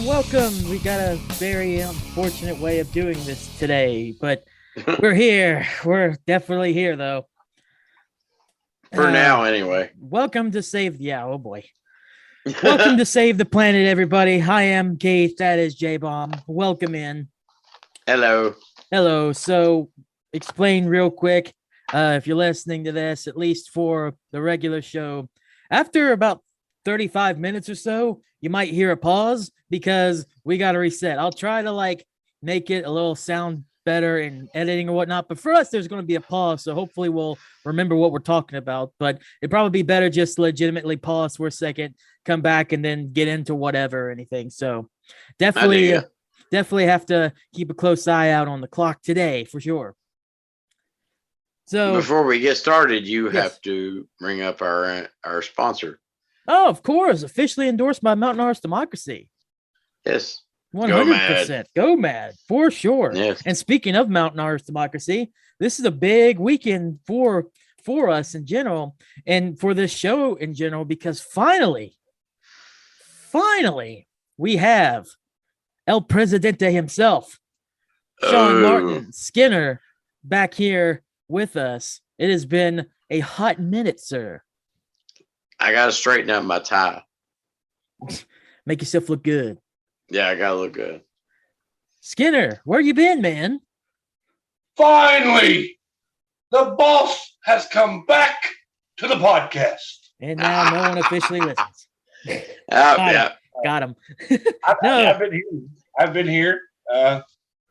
welcome. We got a very unfortunate way of doing this today, but we're here. We're definitely here, though. For now, anyway. Welcome to Save. Yeah, oh boy. Welcome to Save the Planet, everybody. I am Keith. That is Jbomb. Welcome in. Hello. Hello. So, explain real quick, if you're listening to this, at least for the regular show, after about 35 minutes or so, you might hear a pause because we got to reset. I'll try to make it a little sound better in editing or whatnot, but for us, there's going to be a pause. So hopefully we'll remember what we're talking about, but it'd probably be better just legitimately pause for a second, come back and then get into whatever or anything. So definitely have to keep a close eye out on the clock today for sure. So before we get started, you have to bring up our sponsor. Oh, of course, officially endorsed by Mountain Horse Democracy. Yes. 100%. Go mad for sure. Yes. And speaking of Mountain Horse Democracy, this is a big weekend for us in general and for this show in general, because finally, we have El Presidente himself, Sean Martin Skinner, back here with us. It has been a hot minute, sir. I gotta straighten up my tie. Make yourself look good. Yeah, I gotta look good. Skinner, where you been, man? Finally, the boss has come back to the podcast. And now no one officially listens. Got him. I've been here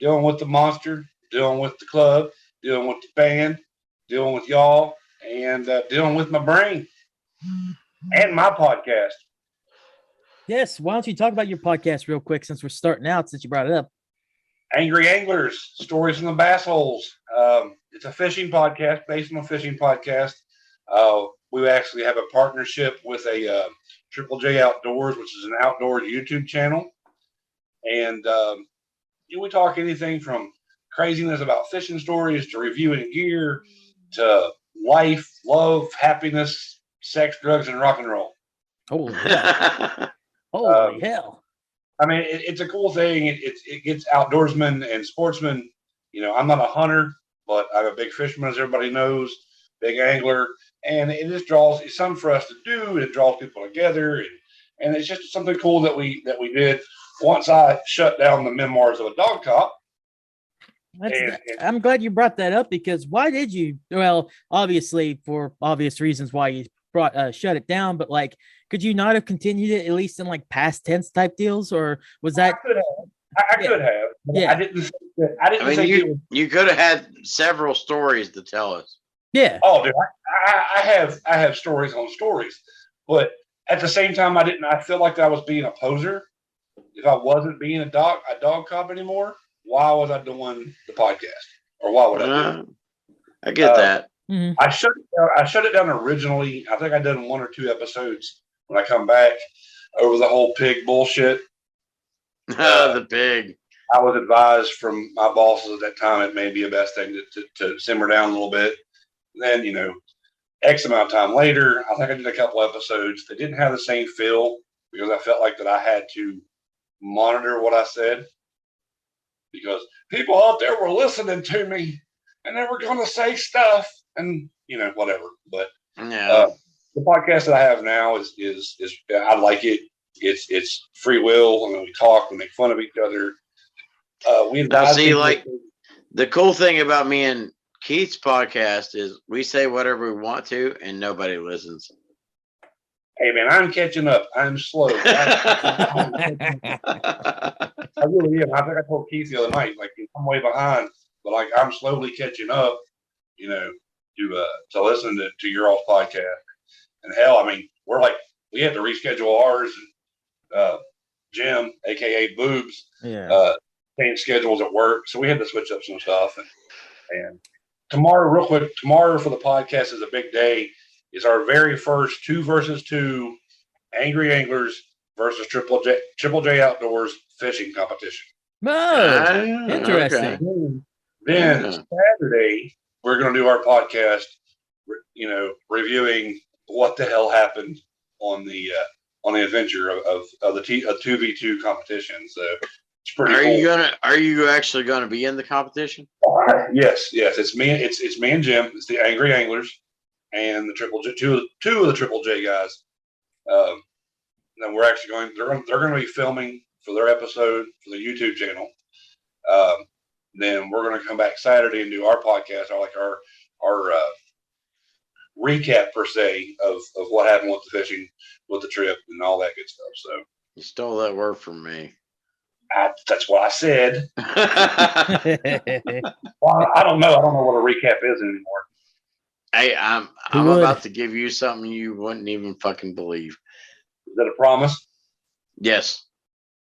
dealing with the monster, dealing with the club, dealing with the band, dealing with y'all, and dealing with my brain and my podcast. Yes, why don't you talk about your podcast real quick since we're starting out, since you brought it up. Angry Anglers, Stories from the Bass Holes. It's a fishing podcast based on a fishing podcast. We actually have a partnership with a Triple J Outdoors, which is an outdoor YouTube channel. And we talk anything from craziness about fishing stories to reviewing gear to life, love, happiness, sex, drugs, and rock and roll. Holy hell. Holy hell. I mean, it's a cool thing. It gets outdoorsmen and sportsmen. You know, I'm not a hunter, but I'm a big fisherman, as everybody knows, big angler. And it just it's something for us to do. And it draws people together. And it's just something cool that we did once I shut down the Memoirs of a Dog Cop. I'm glad you brought that up, because why did you? Well, obviously for obvious reasons why you shut it down, but could you not have continued it at least in past tense type deals, or was that? I could have. Yeah, I didn't. You could have had several stories to tell us. Yeah. Oh, dude, I have stories on stories, but at the same time, I feel like I was being a poser. If I wasn't being a dog cop anymore, why was I doing the podcast? Or why would I do it? I get that. Mm-hmm. I shut it down originally. I think I done 1 or 2 episodes when I come back over the whole pig bullshit. The pig. I was advised from my bosses at that time it may be the best thing to simmer down a little bit. Then, X amount of time later, I think I did a couple episodes that didn't have the same feel because I felt like that I had to monitor what I said, because people out there were listening to me and they were going to say stuff and whatever. But the podcast that I have now is I like it. It's free will, and we talk and make fun of each other. The cool thing about me and Keith's podcast is we say whatever we want to and nobody listens. Hey man, I'm catching up. I'm slow. I really am. I think I told Keith the other night, I'm way behind, but I'm slowly catching up, to listen to your all's podcast. And hell, I mean, we had to reschedule ours. And Jim, aka Boobs, changed schedules at work, so we had to switch up some stuff. And tomorrow, real quick, for the podcast is a big day. It's our very first 2 versus 2 Angry Anglers versus Triple J Outdoors fishing competition. Oh, interesting. Okay. Then Saturday, we're going to do our podcast, reviewing what the hell happened on the on the adventure of the 2v2 competition. So it's pretty cool. Are you actually gonna be in the competition? Yes. It's me and Jim. It's the Angry Anglers and the Triple J, two of the Triple J guys. And we're actually they're going to be filming for their episode for the YouTube channel. Then we're going to come back Saturday and do our podcast, our recap per se of what happened with the fishing, with the trip, and all that good stuff. So you stole that word from me. That's what I said. Well, I don't know. I don't know what a recap is anymore. Hey, I'm about to give you something you wouldn't even fucking believe. Is that a promise? Yes.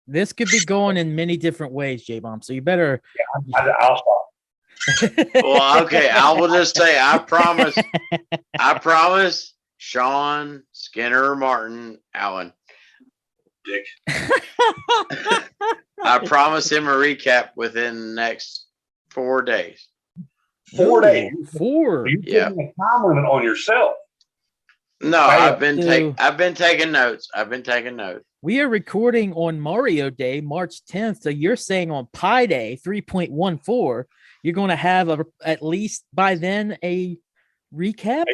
This could be going in many different ways, Jbomb. So you better. Yeah, I'll stop. Well, okay. I will just say, I promise Sean, Skinner, Martin, Allen. Dick. I promise him a recap within the next 4 days. 4 days. 4. You're putting a time limit on yourself. No, I've been taking notes. We are recording on Mario Day, March 10th. So you're saying on Pi Day 3.14, you're going to have at least by then a recap?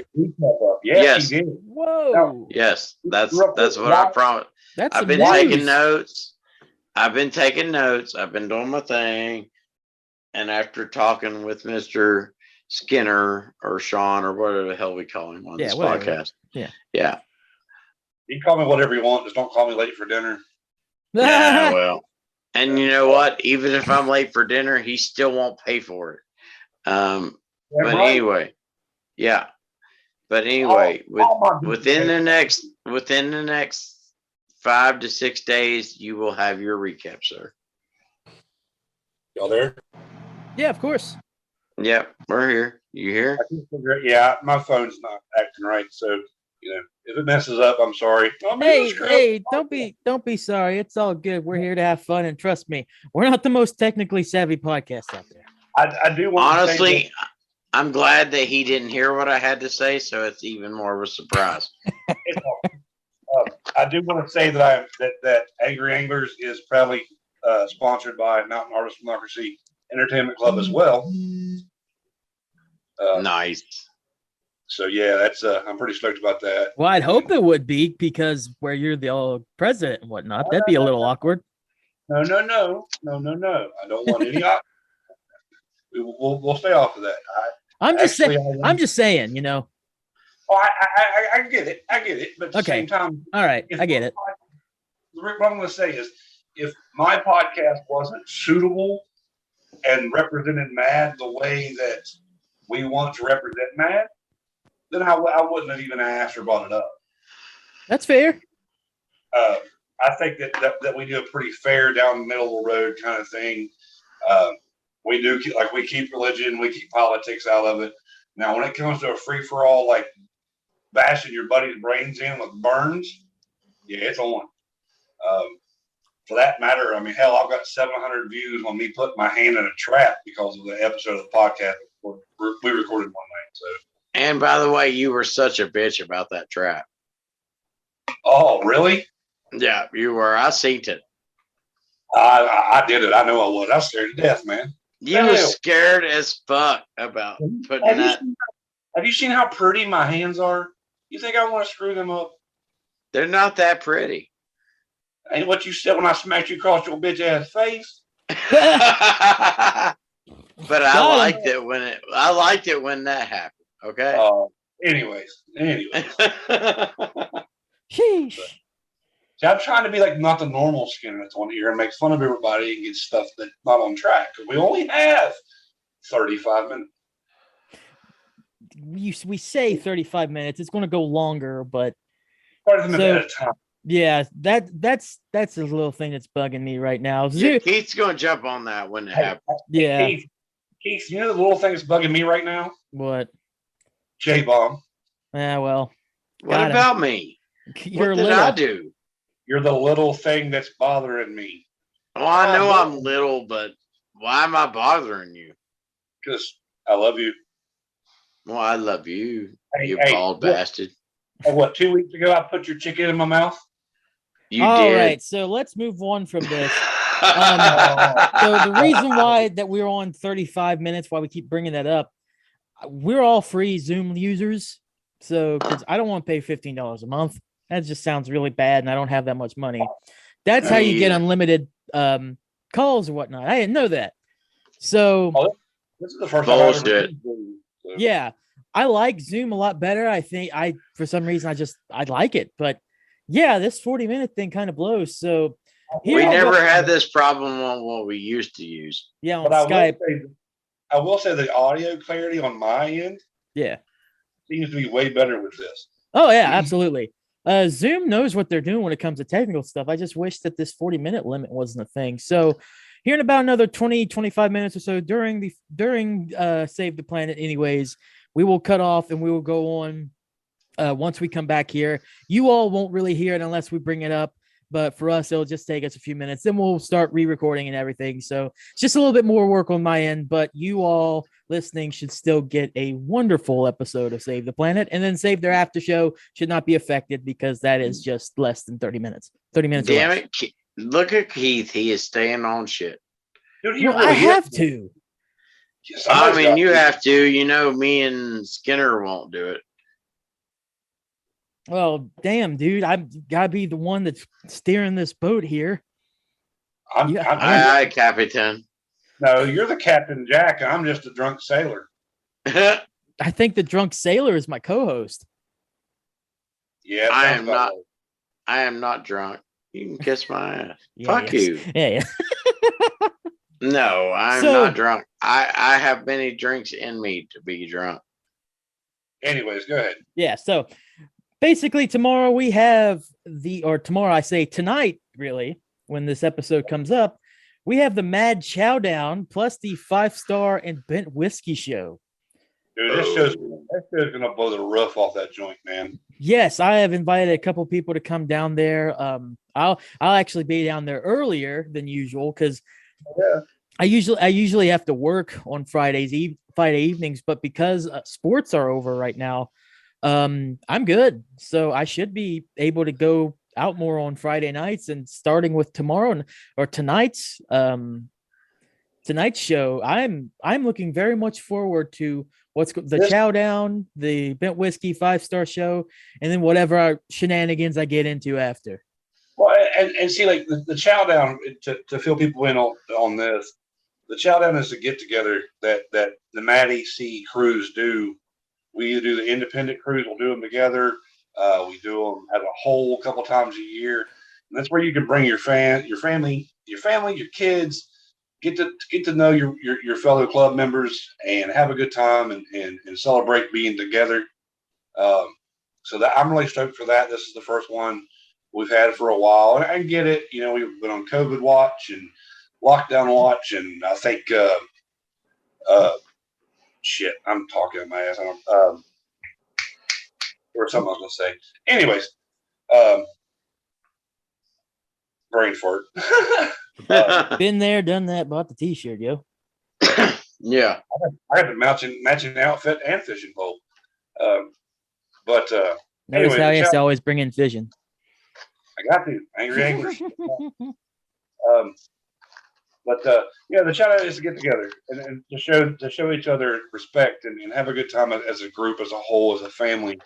Yes. He did. Whoa. Now, yes, that's what I promised. I've been taking notes. I've been doing my thing. And after talking with Mr. Skinner or Sean or whatever the hell we call him on this podcast. Yeah. You can call me whatever you want. Just don't call me late for dinner. Yeah, well. And you know what? Even if I'm late for dinner, he still won't pay for it. Anyway, yeah. But anyway, within the next 5 to 6 days, you will have your recap, sir. Y'all there? Yeah, of course. Yep, we're here. You here? Yeah, my phone's not acting right, so if it messes up, I'm sorry. Hey, don't be sorry. It's all good. We're here to have fun, and trust me, we're not the most technically savvy podcast out there. I do want honestly. To say I'm glad that he didn't hear what I had to say, so it's even more of a surprise. I do want to say that that Angry Anglers is proudly sponsored by Mountain Artist Democracy Entertainment Club as well. Nice. So yeah, that's I'm pretty stoked about that. Well, I'd hope it would be, because where you're the old president and whatnot, that'd be a little awkward. No. I don't want any. We'll stay off of that. I'm just saying. Oh, I get it. But at the same time, all right, I get it. What I'm going to say is, if my podcast wasn't suitable and represented MAD the way that we want to represent MAD, then I wouldn't have even asked or brought it up. That's fair. I think that we do a pretty fair, down the middle of the road kind of thing. We do we keep religion, we keep politics out of it. Now, when it comes to a free for all, like bashing your buddy's brains in with burns, yeah, it's on. For that matter, I mean, hell, I've got 700 views on me putting my hand in a trap because of the episode of the podcast we recorded one night. So. And by the way, you were such a bitch about that trap. Oh, really? Yeah, you were. I seen it. I did it. I know I was. I was scared to death, man. You were scared as fuck about putting that. Have you seen how pretty my hands are? You think I want to screw them up? They're not that pretty. Ain't what you said when I smacked you across your bitch ass face. But I liked it when that happened. Okay. Anyways. Sheesh. See, I'm trying to be like not the normal Skinner that's on here and make fun of everybody and get stuff that's not on track. We only have 35 minutes. We say 35 minutes. It's going to go longer, but 30 minutes at a time. Yeah, that's a little thing that's bugging me right now. Yeah, Keith's going to jump on that when it happens. Yeah. Keith, you know the little thing that's bugging me right now? What? Jbomb. Yeah, well. What about me? What did I do? You're the little thing that's bothering me. Well, I know I'm little, but why am I bothering you? Because I love you. Well, I love you, you bald bastard. What, 2 weeks ago I put your chicken in my mouth? All right, so let's move on from this. So the reason why that we're on 35 minutes, why we keep bringing that up, we're all free Zoom users. So, because I don't want to pay $15 a month. That just sounds really bad, and I don't have that much money. That's how you get unlimited calls or whatnot. I didn't know that. So this is the first time I've ever Zoom, so. Yeah, I like Zoom a lot better. I think for some reason I like it, but yeah, this 40-minute thing kind of blows. So we never had this problem on what we used to use. Yeah, on Skype. I will say the audio clarity on my end, seems to be way better with this. Oh yeah, absolutely. Zoom knows what they're doing when it comes to technical stuff. I just wish that this 40-minute limit wasn't a thing. So here in about another 20-25 minutes or so during Save the Planet anyways, we will cut off and we will go on once we come back here. You all won't really hear it unless we bring it up, but for us it'll just take us a few minutes, then we'll start re-recording and everything. So it's just a little bit more work on my end, but you all listening should still get a wonderful episode of Save the Planet, and then Save Their After Show should not be affected because that is just less than 30 minutes. Damn it. Look at Keith. He is staying on shit. Dude, really I have to. I mean, you have to. You know, me and Skinner won't do it. Well, damn, dude. I've got to be the one that's steering this boat here. Aye, Captain. No, you're the Captain Jack. I'm just a drunk sailor. I think the drunk sailor is my co-host. Yeah, I am not. I am not drunk. You can kiss my ass. Fuck you. Yeah. No, I'm not drunk. I have many drinks in me to be drunk. Anyways, go ahead. Yeah. So basically, tomorrow we have tomorrow I say tonight, really, when this episode comes up. We have the Mad Chowdown plus the 5-star and Bent Whiskey Show. Dude, this show's going to blow the roof off that joint, man. Yes, I have invited a couple people to come down there. I'll actually be down there earlier than usual because I usually have to work on Friday evenings, but because sports are over right now, I'm good. So I should be able to go out more on Friday nights, and starting with tomorrow or tonight's show, I'm looking very much forward to the Chowdown, the Bent Whiskey 5-star show, and then whatever shenanigans I get into after. Well, and see, like the Chowdown, to fill people in on this, the Chowdown is a get together that the Maddie C crews do. We either do the independent crews, we'll do them together. We do them as a whole a couple times a year, and that's where you can bring your family, your kids, get to know your fellow club members and have a good time and celebrate being together. So that I'm really stoked for that. This is the first one we've had for a while, and I get it. You know, we've been on COVID watch and lockdown watch, and I think shit, I'm talking in my ass. Or something I was going to say. Anyways, brain fart. Been there, done that, bought the t-shirt, yo. Yeah. I got the matching outfit and fishing pole. But notice how he has to always bring in vision. I got to. Angry anglers. But the shout out is to get together and to show each other respect and have a good time as a group, as a whole, as a family,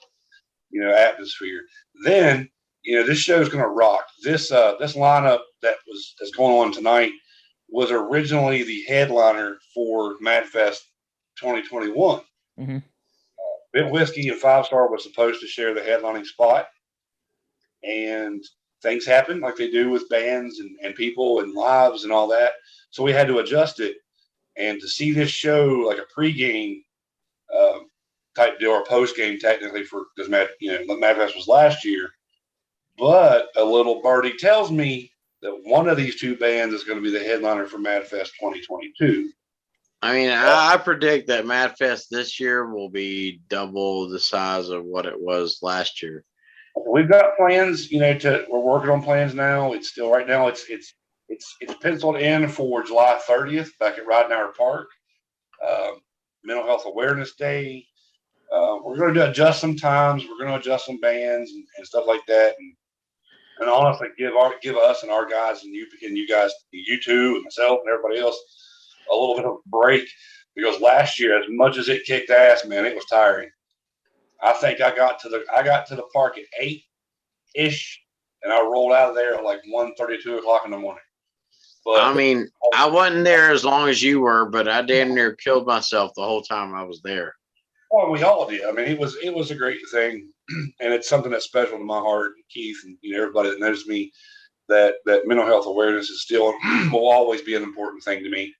atmosphere. Then, this show is going to rock. This lineup that's going on tonight was originally the headliner for MadFest 2021. Mm-hmm. Bent Whiskey and 5-star was supposed to share the headlining spot, and things happen like they do with bands and people and lives and all that. So we had to adjust it. And to see this show like a pregame type deal or postgame technically because MadFest was last year. But a little birdie tells me that one of these two bands is going to be the headliner for MadFest 2022. I mean, I predict that MadFest this year will be double the size of what it was last year. We've got plans, we're working on plans now. It's still right now. It's penciled in for July 30th back at Ridenhour Park, Mental Health Awareness Day. We're going to adjust some times. We're going to adjust some bands and stuff like that. and honestly give us and our guys and you guys, you two and myself and everybody else a little bit of a break, because last year, as much as it kicked ass, man, it was tiring. I think I got to the park at 8-ish, and I rolled out of there at like 1:30, 2 o'clock in the morning. But I mean, I wasn't there as long as you were, but I damn near killed myself the whole time I was there. Oh, we all did. I mean, it was a great thing, and it's something that's special to my heart, Keith, and everybody that knows me. That mental health awareness is still will always be an important thing to me.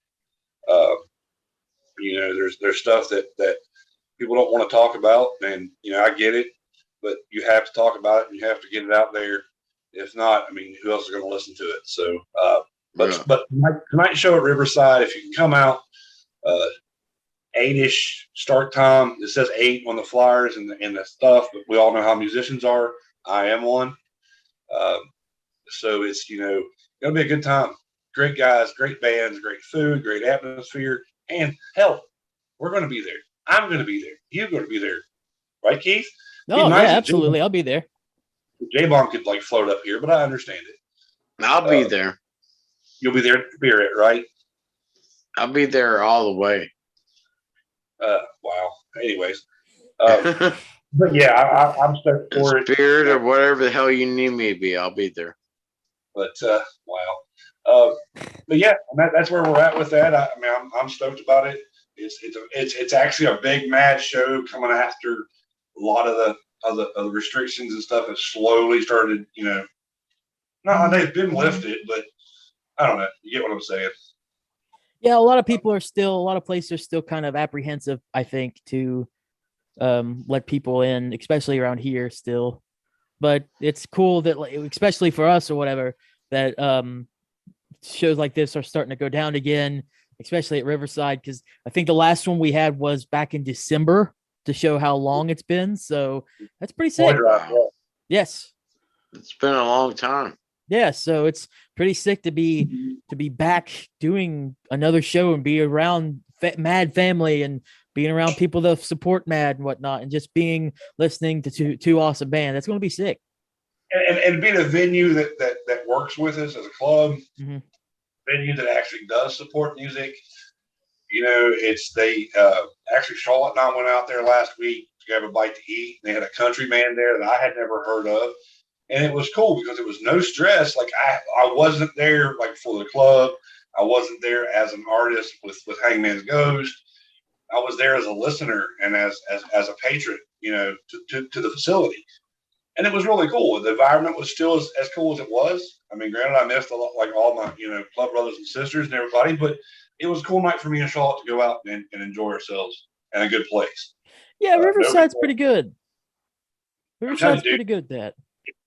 There's stuff that people don't want to talk about, and I get it, but you have to talk about it and you have to get it out there. If not, I mean, who else is going to listen to it? So, but tonight's show at Riverside, if you can come out, 8-ish start time. It says 8 on the flyers and the stuff, but we all know how musicians are. I am one. So it's, it'll be a good time. Great guys, great bands, great food, great atmosphere. And hell, we're going to be there. I'm going to be there. You're going to be there. Right, Keith? No, nice, yeah, absolutely. I'll be there. Jbomb could float up here, but I understand it. I'll be there. You'll be there in spirit, right? I'll be there all the way. Wow. Anyways. But yeah, I'm stoked for it. Spirit or whatever the hell you need me to be, I'll be there. But wow. But yeah, that's where we're at with that. I mean, I'm stoked about it. It's actually a big mad show coming after a lot of the restrictions and stuff have slowly started. No, they've been lifted, but I don't know. You get what I'm saying? Yeah, a lot of places are still kind of apprehensive, I think, to let people in, especially around here still. But it's cool that, especially for us or whatever, that shows like this are starting to go down again, especially at Riverside, because I think the last one we had was back in December to show how long it's been. So that's pretty sick. Yes. It's been a long time. Yeah, so it's pretty sick to be back doing another show and be around Mad family and being around people that support Mad and whatnot, and just listening to two awesome bands. That's going to be sick. And being a venue that works with us as a club, venue that actually does support music. Actually Charlotte and I went out there last week to have a bite to eat. They had a country band there that I had never heard of. And it was cool because it was no stress. Like I wasn't there for the club. I wasn't there as an artist with Hangman's Ghost. I was there as a listener and as a patron, to the facility. And it was really cool. The environment was still as cool as it was. I mean, granted, I missed a lot, all my, club brothers and sisters and everybody, but it was a cool night for me and Charlotte to go out and enjoy ourselves in a good place. Yeah, Riverside's pretty good. Riverside's pretty good at that.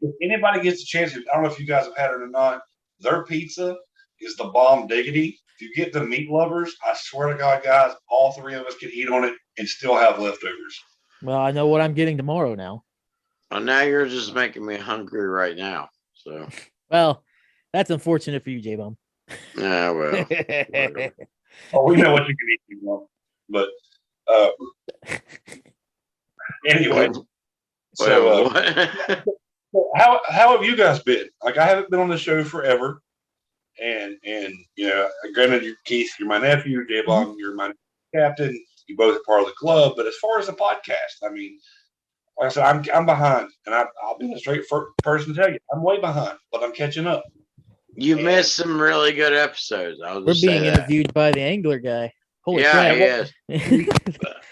If anybody gets a chance, I don't know if you guys have had it or not, their pizza is the bomb diggity. If you get the meat lovers, I swear to God, guys, all three of us can eat on it and still have leftovers. Well, I know what I'm getting tomorrow now. Well, now you're just making me hungry right now. So, well, that's unfortunate for you, Jbomb. Yeah, well. Oh, we know what you can eat, Jbomb. But anyway. So, how have you guys been? Like, I haven't been on the show forever, and granted, Keith, you're my nephew. Jbomb, you're my captain. You both are part of the club. But as far as the podcast, I mean, like I said, I'm behind, and I'll be the straight person to tell you, I'm way behind, but I'm catching up. You missed some really good episodes. We're being interviewed by the angler guy. Holy crap! Yes.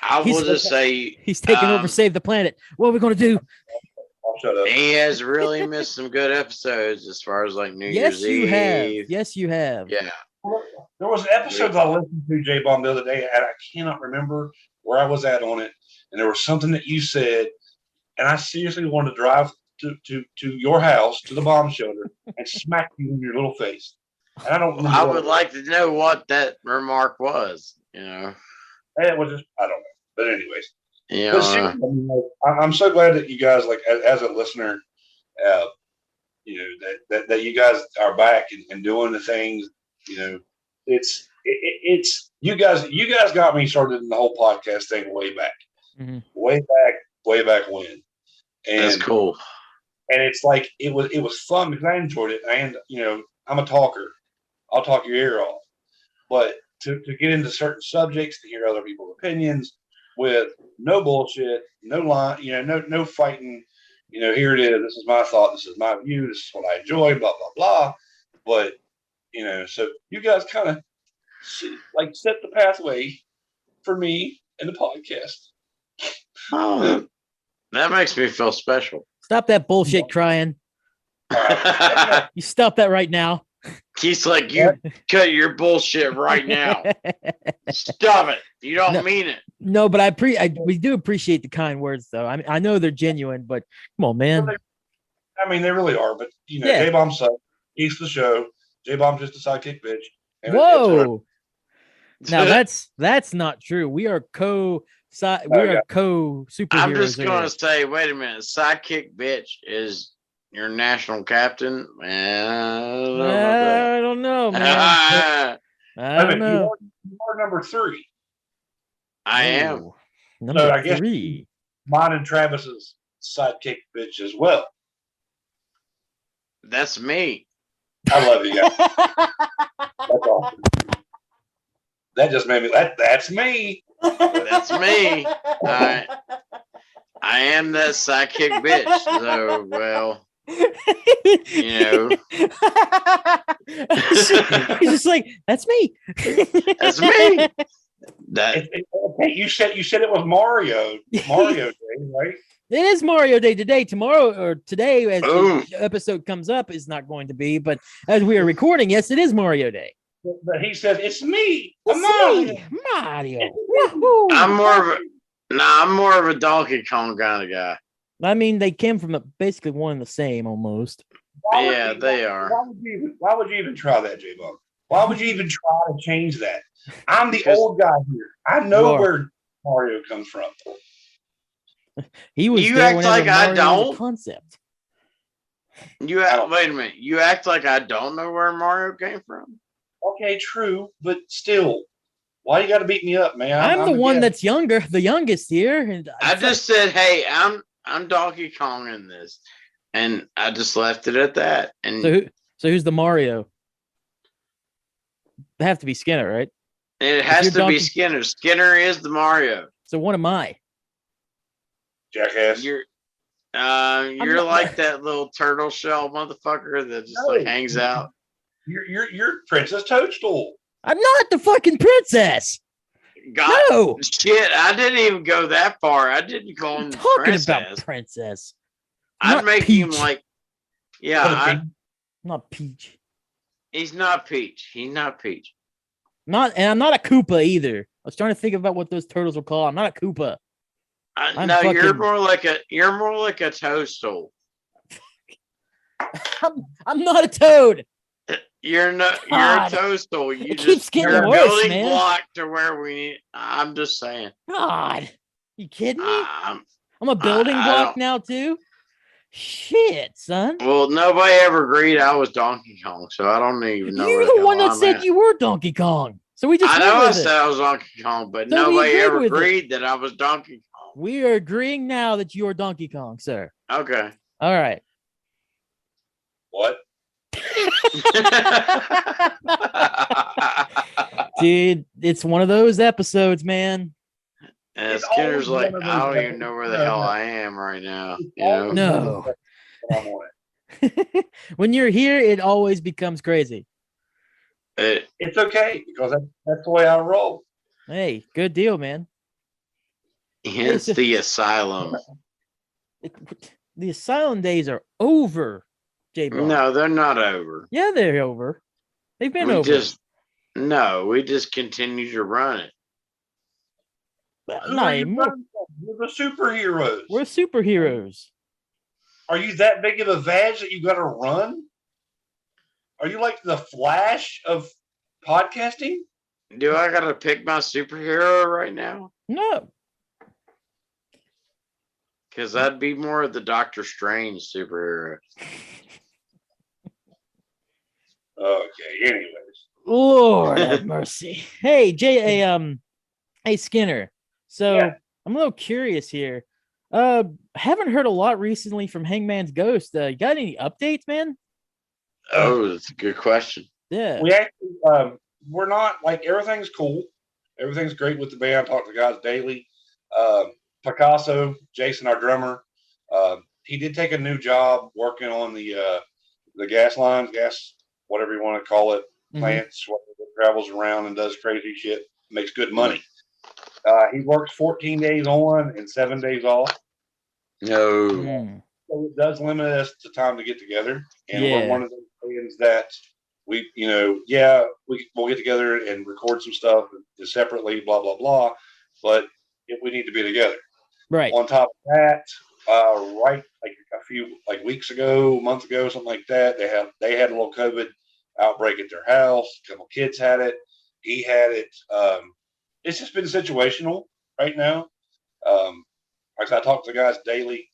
I will just say he's taking over Save the Planet. What are we going to do? I'll shut up. He has really missed some good episodes as far as New Year's Eve. Yes, you have. Yeah. There was an episode I listened to, Jbomb, the other day, and I cannot remember where I was at on it. And there was something that you said, and I seriously wanted to drive to your house, to the bomb shelter, and smack you in your little face. And I don't. I would like to know what that remark was. It was just, I don't know. But anyways, I'm so glad that you guys, as a listener, that you guys are back and doing the things. It's you guys got me started in the whole podcast thing way back, way back when. And that's cool. And it's like it was fun because I enjoyed it. And I'm a talker. I'll talk your ear off. But to get into certain subjects, to hear other people's opinions with no bullshit, no line, no fighting. Here it is. This is my thought. This is my view. This is what I enjoy. Blah blah blah. But so you guys kind of set the pathway for me in the podcast. Oh, that makes me feel special. Stop that bullshit crying. You stop that right now. He's like, you cut your bullshit right now. Stop it. You don't mean it. No, but we do appreciate the kind words, though. I know they're genuine, but come on, man. They really are. But Jbomb sucks. He's the show. Jbomb's just a sidekick bitch. Whoa. Now that's not true. We are co-superheroes. I'm just gonna say, wait a minute. Sidekick bitch is your national captain. I don't know, man. I don't know. You are number 3. I am. Number 3. Guess mine and Travis's sidekick bitch as well. That's me. I love you guys. That's awesome. That just made me. That's me. That's me. I am that sidekick bitch. So, well, He's just like, that's me. That's me. You said it was Mario Day, right? It is Mario Day today. Tomorrow or today, as the episode comes up, is not going to be. But as we are recording, yes, it is Mario Day. But he said, "It's me, Mario." I'm more of a Donkey Kong kind of guy. I mean, they came from basically one and the same almost. Yeah, they are. Why would you even try that, Jbomb? Why would you even try to change that? I'm the old guy here. I know where Mario comes from. He was. You act like I don't. Concept. Wait a minute. You act like I don't know where Mario came from. Okay, true, but still, why you got to beat me up, man? I'm the one that's younger, the youngest here, and I just said, "Hey, I'm Donkey Kong in this," and I just left it at that. And so who's the Mario? They have to be Skinner, right? It has to be Skinner. Skinner is the Mario. So what am I? Jackass. You're like that little turtle shell motherfucker that just hangs out. You're Princess Toadstool. I'm not the fucking princess. No shit. I didn't even go that far. I didn't call him talking about princess. I'd make him like, not Peach. He's not Peach. He's not Peach. And I'm not a Koopa either. I was trying to think about what those turtles were called. I'm not a Koopa. You're more like a toadstool. I'm not a toad. You're a toadstool. You're worse, building block to where we need. I'm just saying. God, you kidding me? I'm a building block now too. Shit, son. Well, nobody ever agreed I was Donkey Kong, so I don't even know. You're the one that said you were Donkey Kong. So we just. I know I said I was Donkey Kong, but nobody ever agreed that I was Donkey Kong. We are agreeing now that you are Donkey Kong, sir. Okay. All right. What? Dude, it's one of those episodes, man. And Skinner's like, I don't even know where the hell I am right now. No. When you're here, it always becomes crazy. It's okay because that's the way I roll. Hey, good deal, man. Hence the asylum. The asylum days are over, Jbomb. No, they're not over. Yeah, they're over. They've been over. We just continue to run it. Not anymore. We're the superheroes. We're superheroes. Are you that big of a vag that you got to run? Are you like the Flash of podcasting? Do I got to pick my superhero right now? No. Because I'd be more of the Doctor Strange superhero. Okay, anyways. Lord have mercy. Hey, hey, Skinner. So I'm a little curious here. Haven't heard a lot recently from Hangman's Ghost. You got any updates, man? Oh, that's a good question. Yeah. We actually, we're not like everything's cool. Everything's great with the band. I talk to the guys daily. Picasso, Jason, our drummer, he did take a new job working on the gas lines, whatever you want to call it, plants, travels around and does crazy shit, makes good money. He works 14 days on and 7 days off. No. So it does limit us to time to get together. And Yeah. we're one of those bands that we'll get together and record some stuff separately, blah, blah, blah. But we need to be together. Right. On top of that, right like a few weeks ago, months ago, something like that, they had a little COVID outbreak at their house. A couple kids had it. He had it. It's just been situational right now. Like I talk to the guys daily.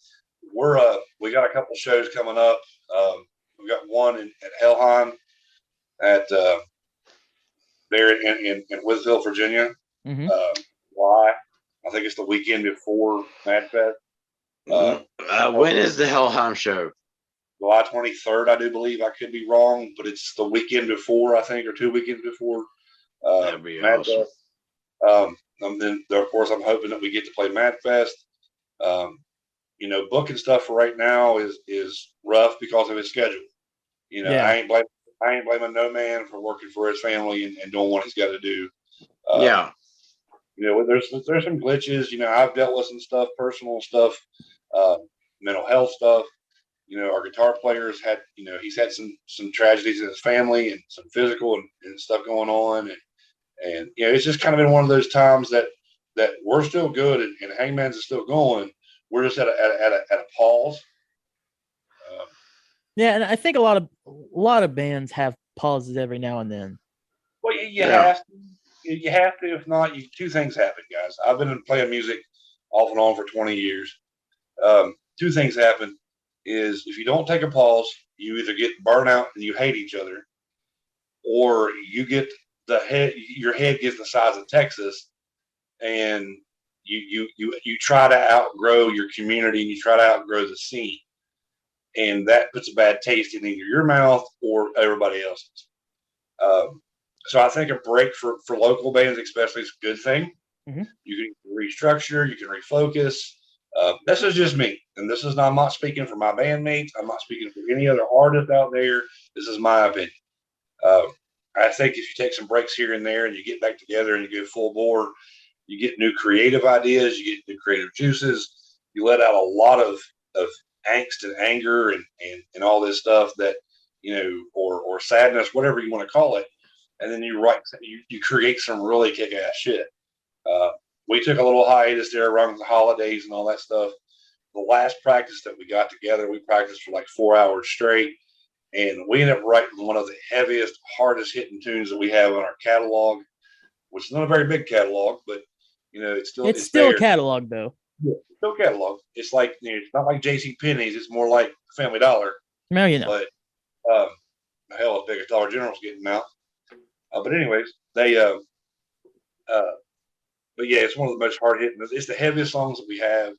We got a couple shows coming up. We got one at Helheim at there in Wisville, Virginia. July. I think it's the weekend before Mad Fest. When is the Helheim show? July 23rd, I do believe. I could be wrong, but it's the weekend before, I think, or 2 weekends before. That'd be awesome. And then, of course, I'm hoping that we get to play Mad Fest. Booking stuff for right now is rough because of his schedule. I ain't blaming no man for working for his family and doing what he's got to do. There's some glitches. I've dealt with some stuff, personal stuff, mental health stuff. Our guitar players had, he's had some tragedies in his family and some physical and stuff going on. And it's just kind of been one of those times that we're still good and Hangman's is still going. We're just at a pause. Yeah, and I think a lot of bands have pauses every now and then. Well, you have to. You have to. If not, two things happen, guys. I've been playing music off and on for 20 years. Two things happen is if you don't take a pause, you either get burnt out and you hate each other, or you get your head gets the size of Texas, and you try to outgrow your community and you try to outgrow the scene, and that puts a bad taste in either your mouth or everybody else's. So I think a break for local bands especially is a good thing. You can restructure, you can refocus. This is just me, and I'm not speaking for my bandmates. I'm not speaking for any other artist out there. This is my opinion. I think if you take some breaks here and there and you get back together and you go full bore, you get new creative ideas, you get new creative juices, you let out a lot of angst and anger and all this stuff that, or sadness, whatever you want to call it. And then you create some really kick-ass shit. We took a little hiatus there around the holidays and all that stuff. The last practice that we got together, we practiced for like 4 hours straight. And we ended up writing one of the heaviest, hardest hitting tunes that we have on our catalog, which is not a very big catalog, but it's still a catalog though. Yeah, it's still a catalog. It's like it's not like J.C. Penney's. It's more like Family Dollar. No, But hell, as big as Dollar General's getting out. But anyways, they but yeah, it's one of the most hard hitting. It's the heaviest songs that we have.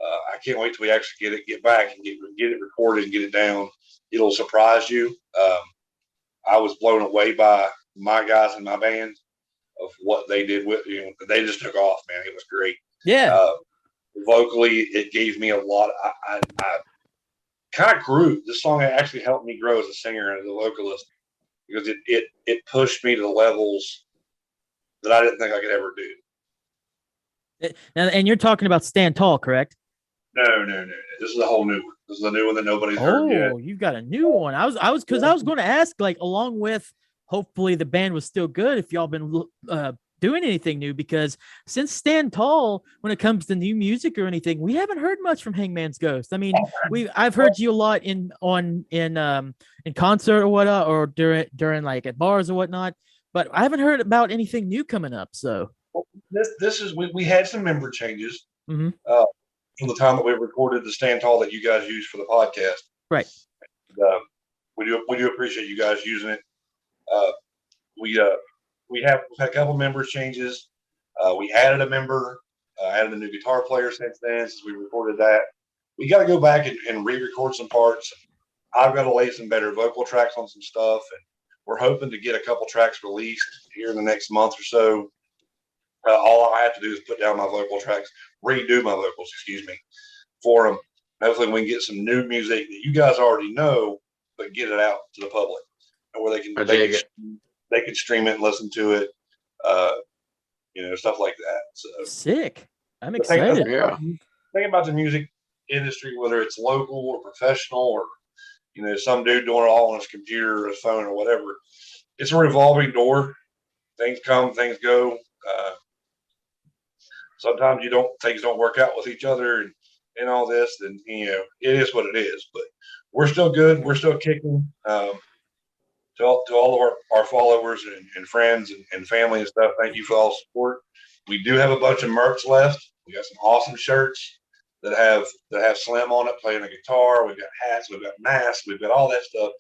I can't wait till we actually get back and get it recorded and get it down. It'll surprise you. I was blown away by my guys in my band of what they did with they just took off, man. It was great. Yeah. Vocally, it gave me a lot. I kind of grew. This song actually helped me grow as a singer and as a vocalist because it pushed me to the levels that I didn't think I could ever do. And you're talking about Stand Tall, correct? No. This is a whole new one. This is a new one that nobody's heard yet. Oh, you've got a new one. I was going to ask, like, along with hopefully the band was still good, if y'all been doing anything new, because since Stand Tall, when it comes to new music or anything, we haven't heard much from Hangman's Ghost. I mean, I've heard you a lot in concert or whatnot, or during like at bars or whatnot, but I haven't heard about anything new coming up. So this is we had some member changes from the time that we recorded the Stand Tall that you guys used for the podcast. Right. And, we do appreciate you guys using it. We've had a couple member changes. We added a member Added a new guitar player since then, since we recorded that. We got to go back and re-record some parts. I've got to lay some better vocal tracks on some stuff, and we're hoping to get a couple tracks released here in the next month or so. All I have to do is put down my vocal tracks, redo my vocals, for them. Hopefully we can get some new music that you guys already know, but get it out to the public, and where they can stream it and listen to it, stuff like that. So sick. I'm excited. Think about the music industry, whether it's local or professional, or some dude doing it all on his computer or his phone or whatever. It's a revolving door. Things come, things go. Sometimes things don't work out with each other and all this, and it is what it is. But we're still good. We're still kicking. To all of our followers and friends and family and stuff, thank you for all the support. We do have a bunch of merch left. We got some awesome shirts that have Slim on it playing a guitar. We've got hats. We've got masks. We've got all that stuff.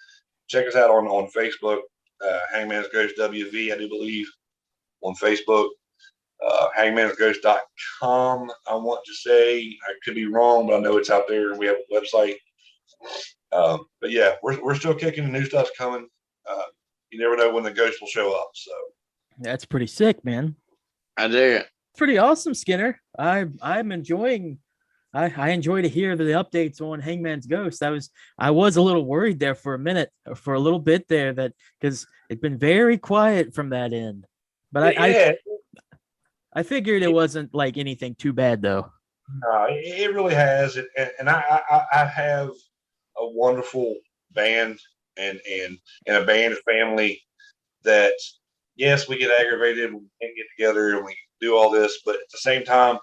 Check us out on Facebook, Hangman's Ghost WV, I do believe, on Facebook. Hangmansghost.com, I want to say. I could be wrong, but I know it's out there, and we have a website. But yeah, we're still kicking. The new stuff's coming. You never know when the ghost will show up. So that's pretty sick, man. I dig it. Pretty awesome, Skinner. I'm enjoying. I enjoy to hear the updates on Hangman's Ghost. I was a little worried there for a little bit there, that because it's been very quiet from that end. But I figured it wasn't like anything too bad though. No, it really has. And I have a wonderful band and a band family that, yes, we get aggravated, we can't get together, and we do all this, but at the same time,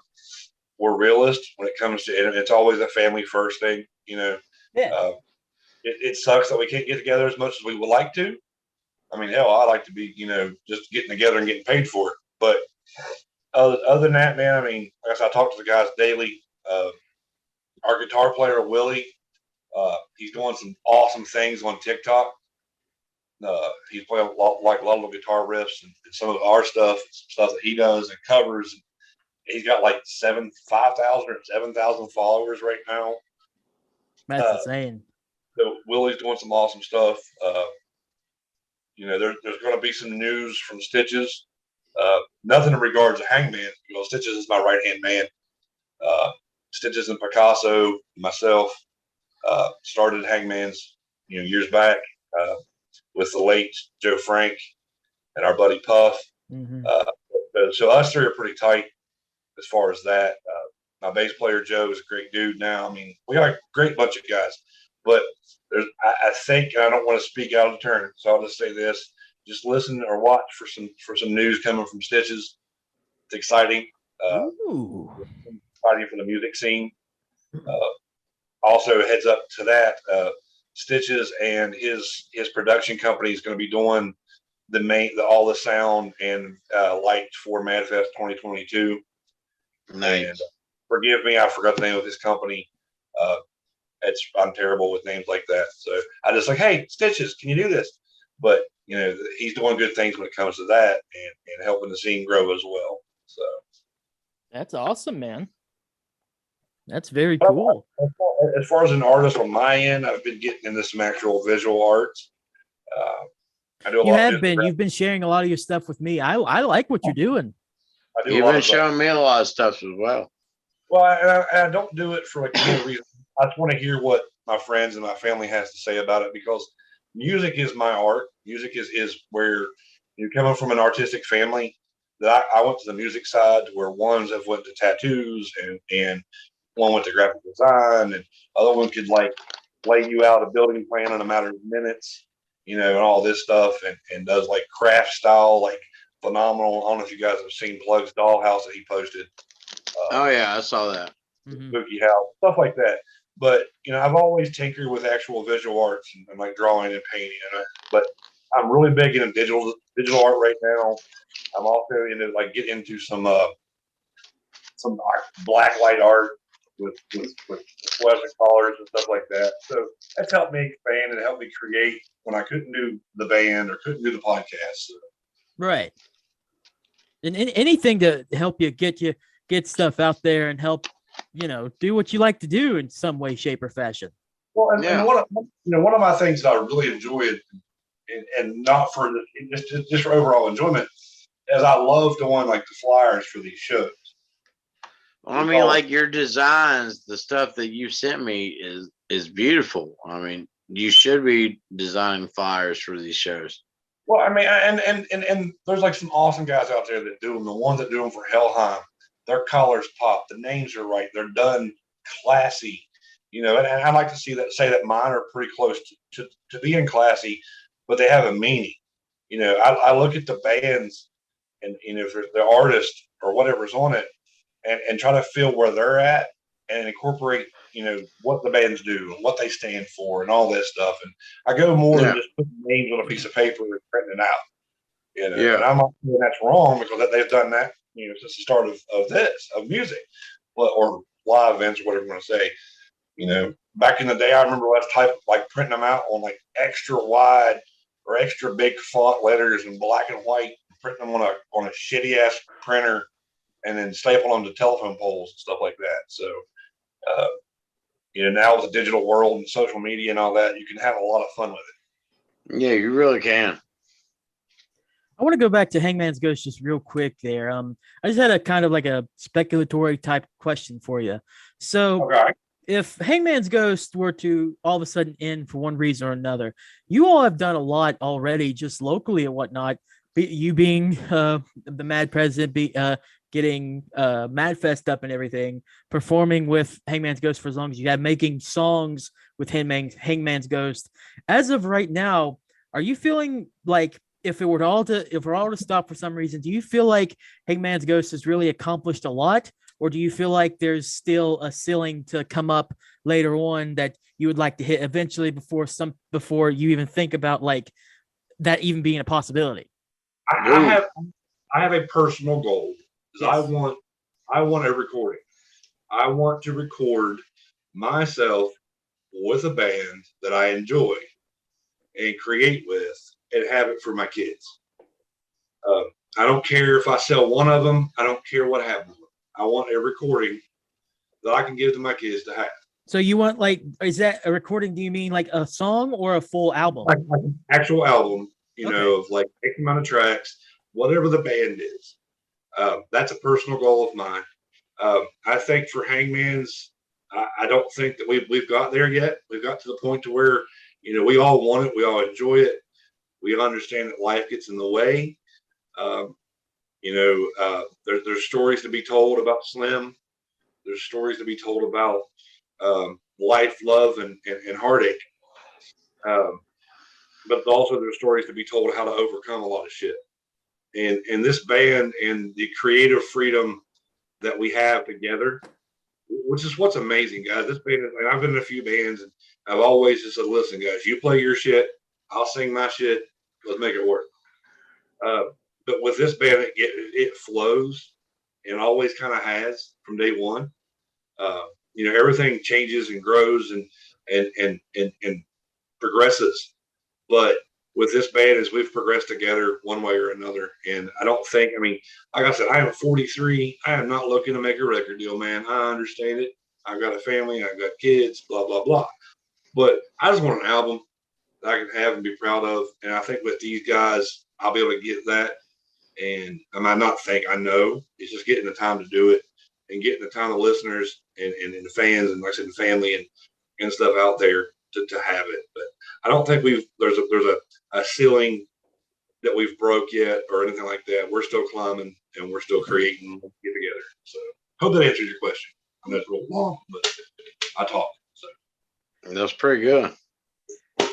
we're realists when it comes to it. It's always a family first thing, Yeah. It sucks that we can't get together as much as we would like to. I mean, hell, I like to be, just getting together and getting paid for it. But other than that, man, I mean, like I said, I talk to the guys daily. Our guitar player, Willie, he's doing some awesome things on TikTok. He's playing a lot of guitar riffs and some of our stuff that he does and covers. He's got like 5,000 or 7,000 followers right now. That's insane. So Willie's doing some awesome stuff. There's going to be some news from Stitches. Nothing in regards to Hangman. Stitches is my right-hand man. Stitches and Picasso, myself, started Hangman's, years back with the late Joe Frank and our buddy Puff. Mm-hmm. So us three are pretty tight as far as that. My bass player Joe is a great dude now. I mean, we got a great bunch of guys, but I think, and I don't want to speak out of turn, so I'll just say this: just listen or watch for some news coming from Stitches. It's exciting. Exciting for the music scene. Also, heads up to that, Stitches and his production company is going to be doing all the sound and light for MadFest 2022. Nice. And forgive me, I forgot the name of his company. I'm terrible with names like that. So I just hey, Stitches, can you do this? But he's doing good things when it comes to that and helping the scene grow as well. So that's awesome, man. That's very cool. As far as an artist on my end, I've been getting into some actual visual arts. I do a lot. You've been sharing a lot of your stuff with me. I like what you're doing. You've been showing me a lot of stuff as well. Well, I don't do it for any reason. I just want to hear what my friends and my family has to say about it, because music is my art. Music is where you're coming from, an artistic family. That I went to the music side, where ones have went to tattoos and one went to graphic design, and other one could lay you out a building plan in a matter of minutes, and all this stuff, and does craft style, phenomenal. I don't know if you guys have seen Plug's dollhouse that he posted. Oh yeah, I saw that. Spooky house, stuff like that. But I've always tinkered with actual visual arts and drawing and painting, but I'm really big into digital art right now. I'm also into getting into some black light art with fluorescent colors and stuff like that. So that's helped me expand and helped me create when I couldn't do the band or couldn't do the podcast. So. Right. And anything to help you get you, get stuff out there and help, do what you like to do in some way, shape, or fashion. Well, and one of my things that I really enjoyed, and not for just for overall enjoyment, is I love doing like the flyers for these shows. Well, I mean, like your designs, the stuff that you sent me is beautiful. I mean, you should be designing flyers for these shows. Well, I mean, and there's like some awesome guys out there that do them. The ones that do them for Hellheim, their colors pop, the names are right, they're done classy, and I like to say that mine are pretty close to being classy, but they have a meaning. I look at the bands and if the artist or whatever's on it, and try to feel where they're at and incorporate, what the bands do and what they stand for and all this stuff. And I go more than just putting names on a piece of paper and printing it out. And I'm not saying that's wrong because they've done that, since the start of music, or live events or whatever you want to say. Back in the day, I remember last type like printing them out on like extra wide or extra big font letters in black and white, printing them on a shitty ass printer, and then staple them to telephone poles and stuff like that. So, now with the digital world and social media and all that, you can have a lot of fun with it. Yeah, you really can. I want to go back to Hangman's Ghost just real quick there. I just had a kind of like a speculatory type question for you. So if Hangman's Ghost were to all of a sudden end for one reason or another, you all have done a lot already just locally and whatnot. You being the Mad President, getting Madfest up and everything, performing with Hangman's Ghost for as long as you have, making songs with Hangman's Ghost. As of right now, are you feeling like if we're all to stop for some reason, do you feel like Hangman's Ghost has really accomplished a lot, or do you feel like there's still a ceiling to come up later on that you would like to hit eventually before you even think about like that even being a possibility? I have a personal goal. Yes. I want a recording. I want to record myself with a band that I enjoy and create with and have it for my kids. I don't care if I sell one of them. I don't care what happens. I want a recording that I can give to my kids to have. So you want is that a recording? Do you mean like a song or a full album? Like an actual album, of like X amount of tracks, whatever the band is. That's a personal goal of mine. I think for Hangman's, I don't think that we've got there yet. We've got to the point to where, we all want it. We all enjoy it. We understand that life gets in the way. There's stories to be told about Slim. There's stories to be told about life, love, and heartache. But also there's stories to be told how to overcome a lot of shit. And this band and the creative freedom that we have together, which is what's amazing, guys. This band, and I've been in a few bands, and I've always just said, listen, guys, you play your shit, I'll sing my shit, let's make it work. But with this band, it flows, and always kind of has from day one. Everything changes and grows and progresses. But with this band, as we've progressed together one way or another, and I don't think, like I said, I am 43. I am not looking to make a record deal, man. I understand it. I've got a family. I've got kids, blah, blah, blah. But I just want an album that I can have and be proud of. And I think with these guys, I'll be able to get that. And I know it's just getting the time to do it and getting the time of listeners and the fans and, like I said, the family and stuff out there to have it. But I don't think there's a ceiling that we've broke yet or anything like that. We're still climbing and we're still creating and get together. So hope that answers your question. I know it's real long, but I talk. So that's pretty good.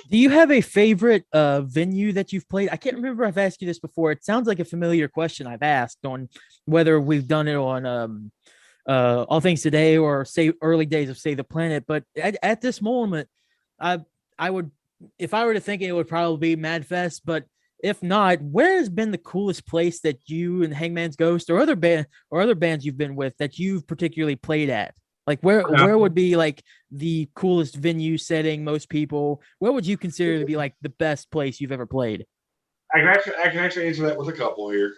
Do you have a favorite venue that you've played? I can't remember if I've asked you this before. It sounds like a familiar question I've asked on whether we've done it on All Things Today or say early days of Save the Planet. But at this moment, I would, if I were to think, it would probably be Madfest. But if not, where has been the coolest place that you and Hangman's Ghost or other bands you've been with that you've particularly played at? Like where would be like the coolest venue setting? Most people, what would you consider to be like the best place you've ever played? I can actually answer that with a couple here.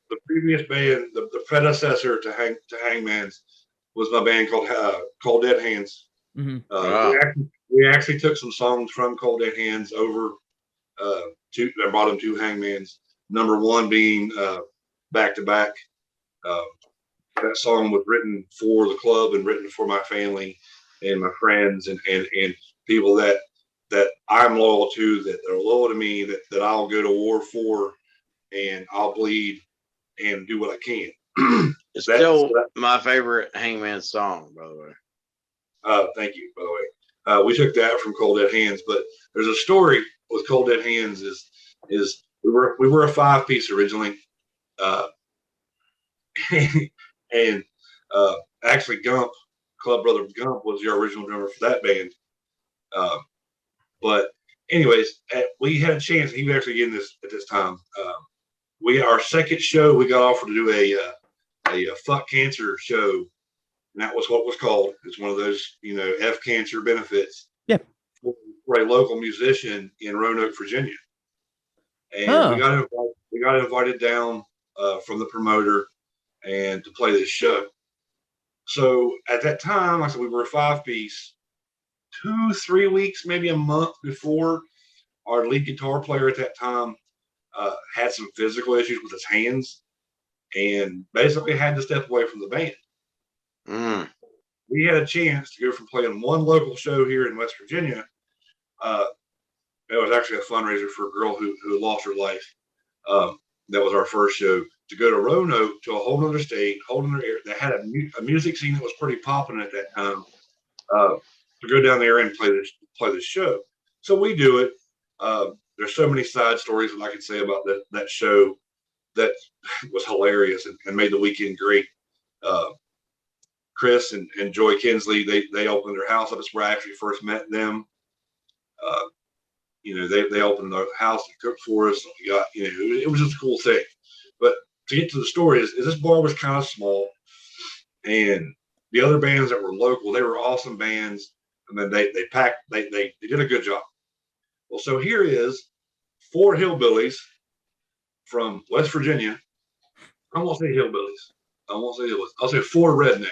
the previous band, the predecessor to Hangman's, was my band called Cold Dead Hands. Mm-hmm. We actually took some songs from Cold Dead Hands over I brought them to Hangman's. Number one being Back to Back. That song was written for the club and written for my family and my friends and people that I'm loyal to, that are loyal to me, that I'll go to war for, and I'll bleed and do what I can. It's still my favorite Hangman song, by the way. Thank you, by the way. We took that from Cold Dead Hands, but there's a story with Cold Dead Hands is we were a 5-piece originally. And actually Gump, Club Brother Gump, was the original drummer for that band. But anyways, we had a chance. He was actually in this at this time. Our second show, we got offered to do a Fuck Cancer show, and that was what it was called. It's one of those, F Cancer benefits. Yeah. For a local musician in Roanoke, Virginia, and we got invited down from the promoter and to play this show. So at that time, like I said, we were a 5-piece. 2-3 weeks, maybe a month before, our lead guitar player at that time had some physical issues with his hands and basically had to step away from the band. We had a chance to go from playing one local show here in West Virginia. It was actually a fundraiser for a girl who lost her life. That was our first show. To go to Roanoke, to a whole other state, whole other area that had a music scene that was pretty popping at that time. To go down there and play this show. So we do it. There's so many side stories that I could say about that show that was hilarious and made the weekend great. Chris and Joy Kinsley, they opened their house up. It's where I actually first met them. They opened their house and cooked for us. We got, it was just a cool thing. But to get to the story is this bar was kind of small, and the other bands that were local, they were awesome bands. And then they did a good job. Well, so here is 4 hillbillies from West Virginia. I won't say hillbillies. I'll say 4 redneck.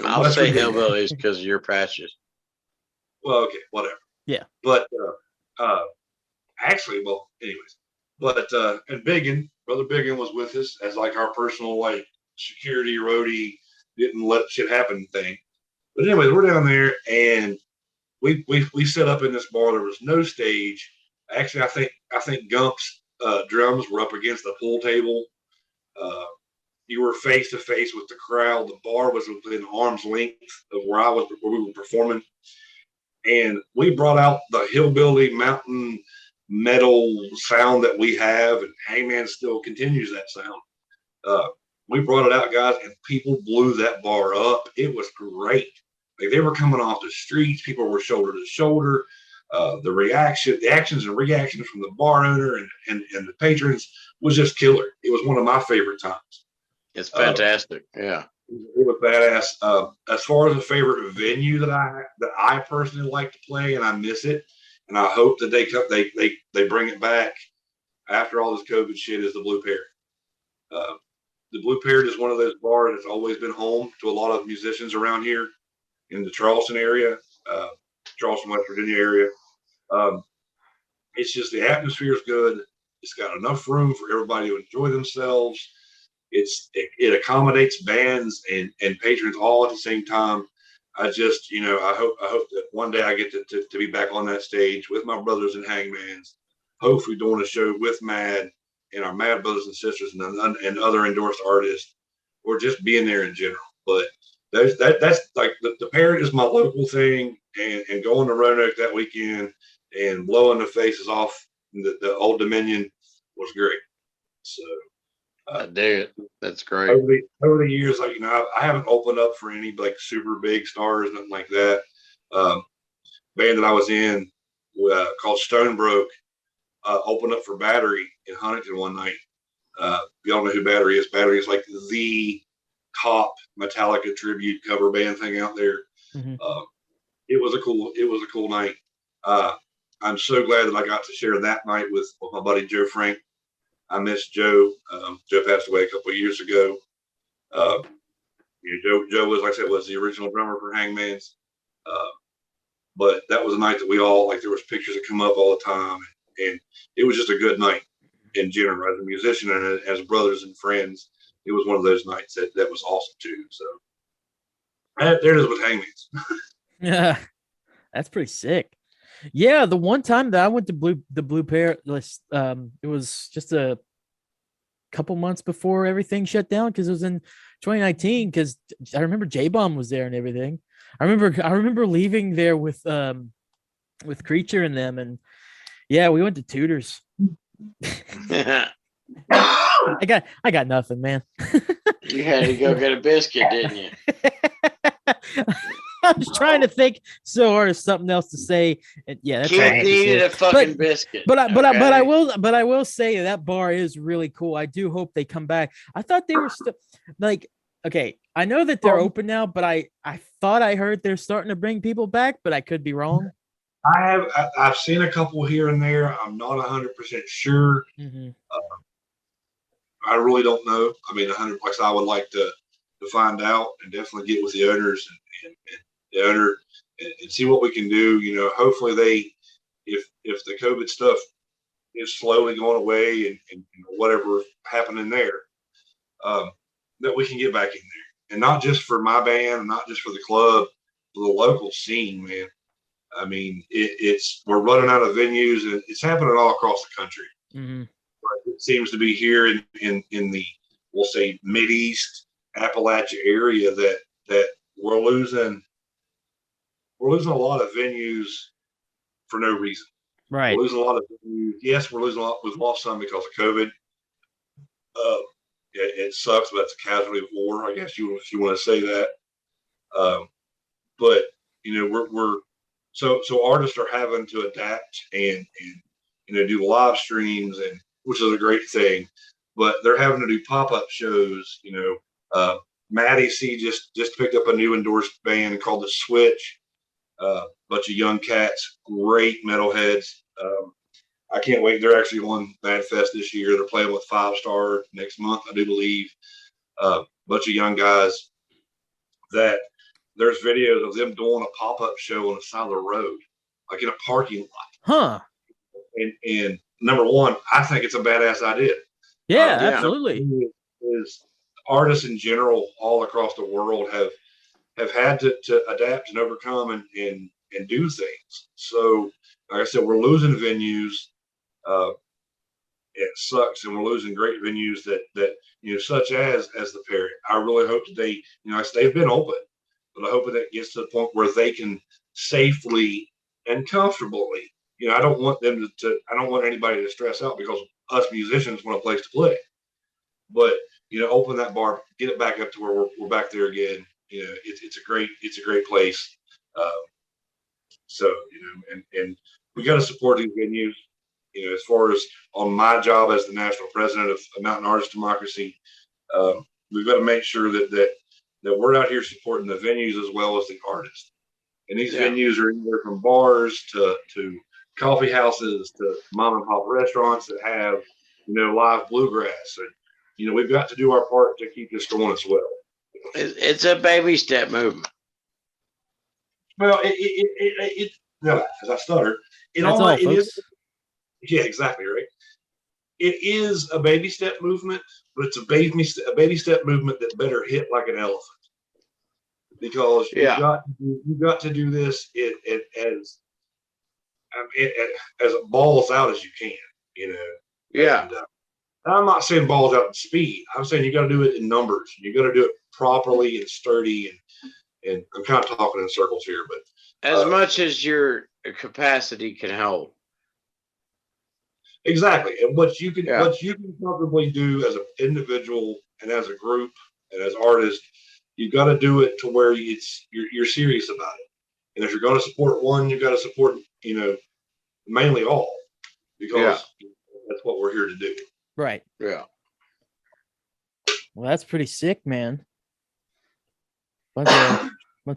I'll say hillbillies because you're Patches. Well, okay, whatever. Yeah. But actually, well, anyways. But and Biggin, Brother Biggin, was with us as like our personal security roadie, didn't let shit happen thing. But anyways, we're down there and we set up in this bar. There was no stage. Actually, I think Gump's drums were up against the pool table. You were face to face with the crowd. The bar was within arm's length of where we were performing. And we brought out the hillbilly mountain metal sound that we have, and Hangman still continues that sound. We brought it out, guys, and people blew that bar up. It was great. Like, they were coming off the streets. People were shoulder to shoulder. The actions and reactions from the bar owner and the patrons was just killer. It was one of my favorite times. It's fantastic. Yeah. It was badass. As far as a favorite venue that I personally like to play, and I miss it, and I hope that they bring it back after all this COVID shit, is the Blue Parrot. The Blue Parrot is one of those bars that's always been home to a lot of musicians around here in the Charleston area, Charleston, West Virginia area. It's just the atmosphere is good. It's got enough room for everybody to enjoy themselves. It accommodates bands and patrons all at the same time. I just, I hope that one day I get to be back on that stage with my brothers and Hangmans, hopefully doing a show with Mad and our Mad brothers and sisters and other endorsed artists, or just being there in general. But that's like the Parrot is my local thing, and going to Roanoke that weekend and blowing the faces off the Old Dominion was great. So I dig it. That's great. Over the years, I haven't opened up for any super big stars, nothing like that. Band that I was in called Stonebroke opened up for Battery in Huntington one night. Y'all know who Battery is. Battery is like the top Metallica tribute cover band thing out there. Mm-hmm. It was a cool night. I'm so glad that I got to share that night with my buddy Joe Frank. I miss Joe. Joe passed away a couple of years ago. Joe was, like I said, was the original drummer for Hangman's. But that was a night that we all, like, there was pictures that come up all the time, and it was just a good night in general. As a musician and as brothers and friends, it was one of those nights that was awesome too. So there it is with Hangman's. Yeah, that's pretty sick. Yeah, the one time that I went to the Blue Palace, it was just a couple months before everything shut down because it was in 2019. Because I remember Jbomb was there and everything. I remember leaving there with Creature and them, and yeah, we went to Tudor's. I got nothing, man. You had to go get a biscuit, didn't you? I was trying to think so hard of something else to say. And yeah, that's all I Kid needed a fucking biscuit. But I will say that bar is really cool. I do hope they come back. I thought they were still like, okay, I know that they're open now, but I thought I heard they're starting to bring people back, but I could be wrong. I've seen a couple here and there. I'm not 100% sure. Mm-hmm. I really don't know. I mean, 100%. I would like to find out and definitely get with the owners and the owner and see what we can do. You know, hopefully if the COVID stuff is slowly going away and whatever happening there, that we can get back in there, and not just for my band, not just for the club, for the local scene, man. I mean, we're running out of venues, and it's happening all across the country. Mm-hmm. It seems to be here in the, we'll say, Mideast Appalachia area that we're losing a lot of venues for no reason. Right. We're losing a lot of venues. Yes, we're losing a lot. We've lost some because of COVID. It sucks, but it's a casualty of war, I guess if you want to say that. But you know, we're so artists are having to adapt and do live streams, and which is a great thing. But they're having to do pop-up shows. You know, Maddie C just picked up a new endorsed band called The Switch. Bunch of young cats, great metalheads. I can't wait. They're actually on Bad Fest this year. They're playing with 5 Star next month, I do believe. Bunch of young guys that there's videos of them doing a pop-up show on the side of the road, like in a parking lot. Huh. And number one, I think it's a badass idea. Yeah, absolutely. Is artists in general all across the world have had to adapt and overcome and do things. So, like I said, we're losing venues. It sucks, and we're losing great venues that such as the Parrot. I really hope that they, they've been open, but I hope that it gets to the point where they can safely and comfortably. I don't want them I don't want anybody to stress out because us musicians want a place to play. But open that bar, get it back up to where we're back there again. It's a great place. So and we got to support these venues. As far as on my job as the national president of Mountain Artist Democracy, we've got to make sure that we're out here supporting the venues as well as the artists. And these venues are anywhere from bars to coffee houses to mom and pop restaurants that have live bluegrass. And we've got to do our part to keep this going as well. It's a baby step movement. Well, as I stutter, it is. Yeah, exactly right. It is a baby step movement, but it's a baby step movement that better hit like an elephant, because you've got to do this as balls out as you can. Yeah. And, I'm not saying balls out in speed. I'm saying you got to do it in numbers. You got to do it properly and sturdy. And I'm kind of talking in circles here, but as much as your capacity can hold. Exactly. And what you can comfortably do as an individual and as a group and as artists, you've got to do it to where you're serious about it. And if you're going to support one, you've got to support mainly all, because that's what we're here to do. Right. Yeah. Well, that's pretty sick, man. Bunch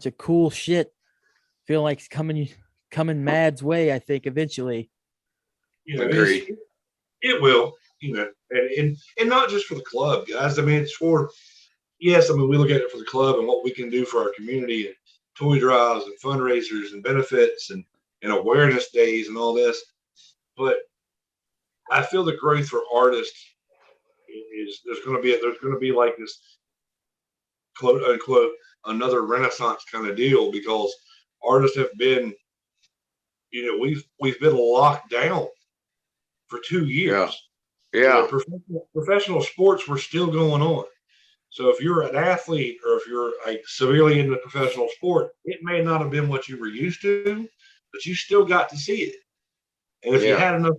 of cool shit. Feel like it's coming Mad's way, I think, eventually. It will. and not just for the club, guys. I mean, it's for, yes, I mean, we look at it for the club and what we can do for our community and toy drives and fundraisers and benefits and awareness days and all this. But I feel the growth for artists is there's going to be like this quote unquote another renaissance kind of deal, because artists have been, we've been locked down for 2 years. Yeah. Professional sports were still going on. So if you're an athlete or if you're like severely into professional sport, it may not have been what you were used to, but you still got to see it. And if you had enough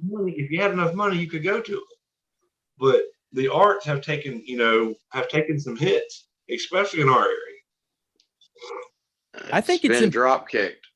money, you could go to it. But the arts have taken some hits, especially in our area. I think it's been drop kicked.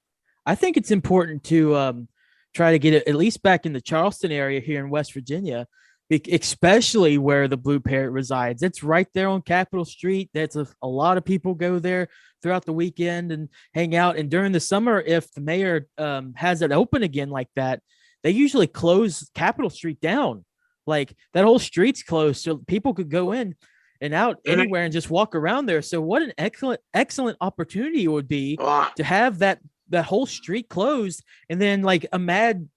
I think it's important to try to get it at least back in the Charleston area here in West Virginia, especially where the Blue Parrot resides. It's right there on Capitol Street. That's a lot of people go there throughout the weekend and hang out. And during the summer, if the mayor has it open again like that, they usually close Capitol Street down. Like that whole street's closed, so people could go in and out anywhere and just walk around there. So what an excellent opportunity it would be to have that whole street closed, and then like a mad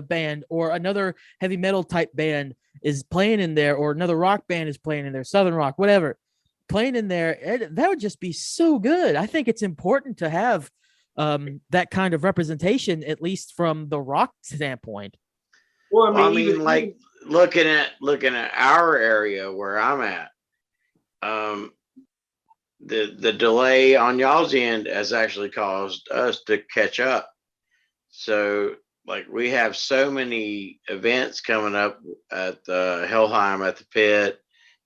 band or another heavy metal type band is playing in there, or another rock band is playing in there, Southern rock, whatever, playing in there. That would just be so good. I think it's important to have that kind of representation, at least from the rock standpoint. Well, I mean, like looking at our area where I'm at, the delay on y'all's end has actually caused us to catch up. So, like, we have so many events coming up at Helheim, at the Pit,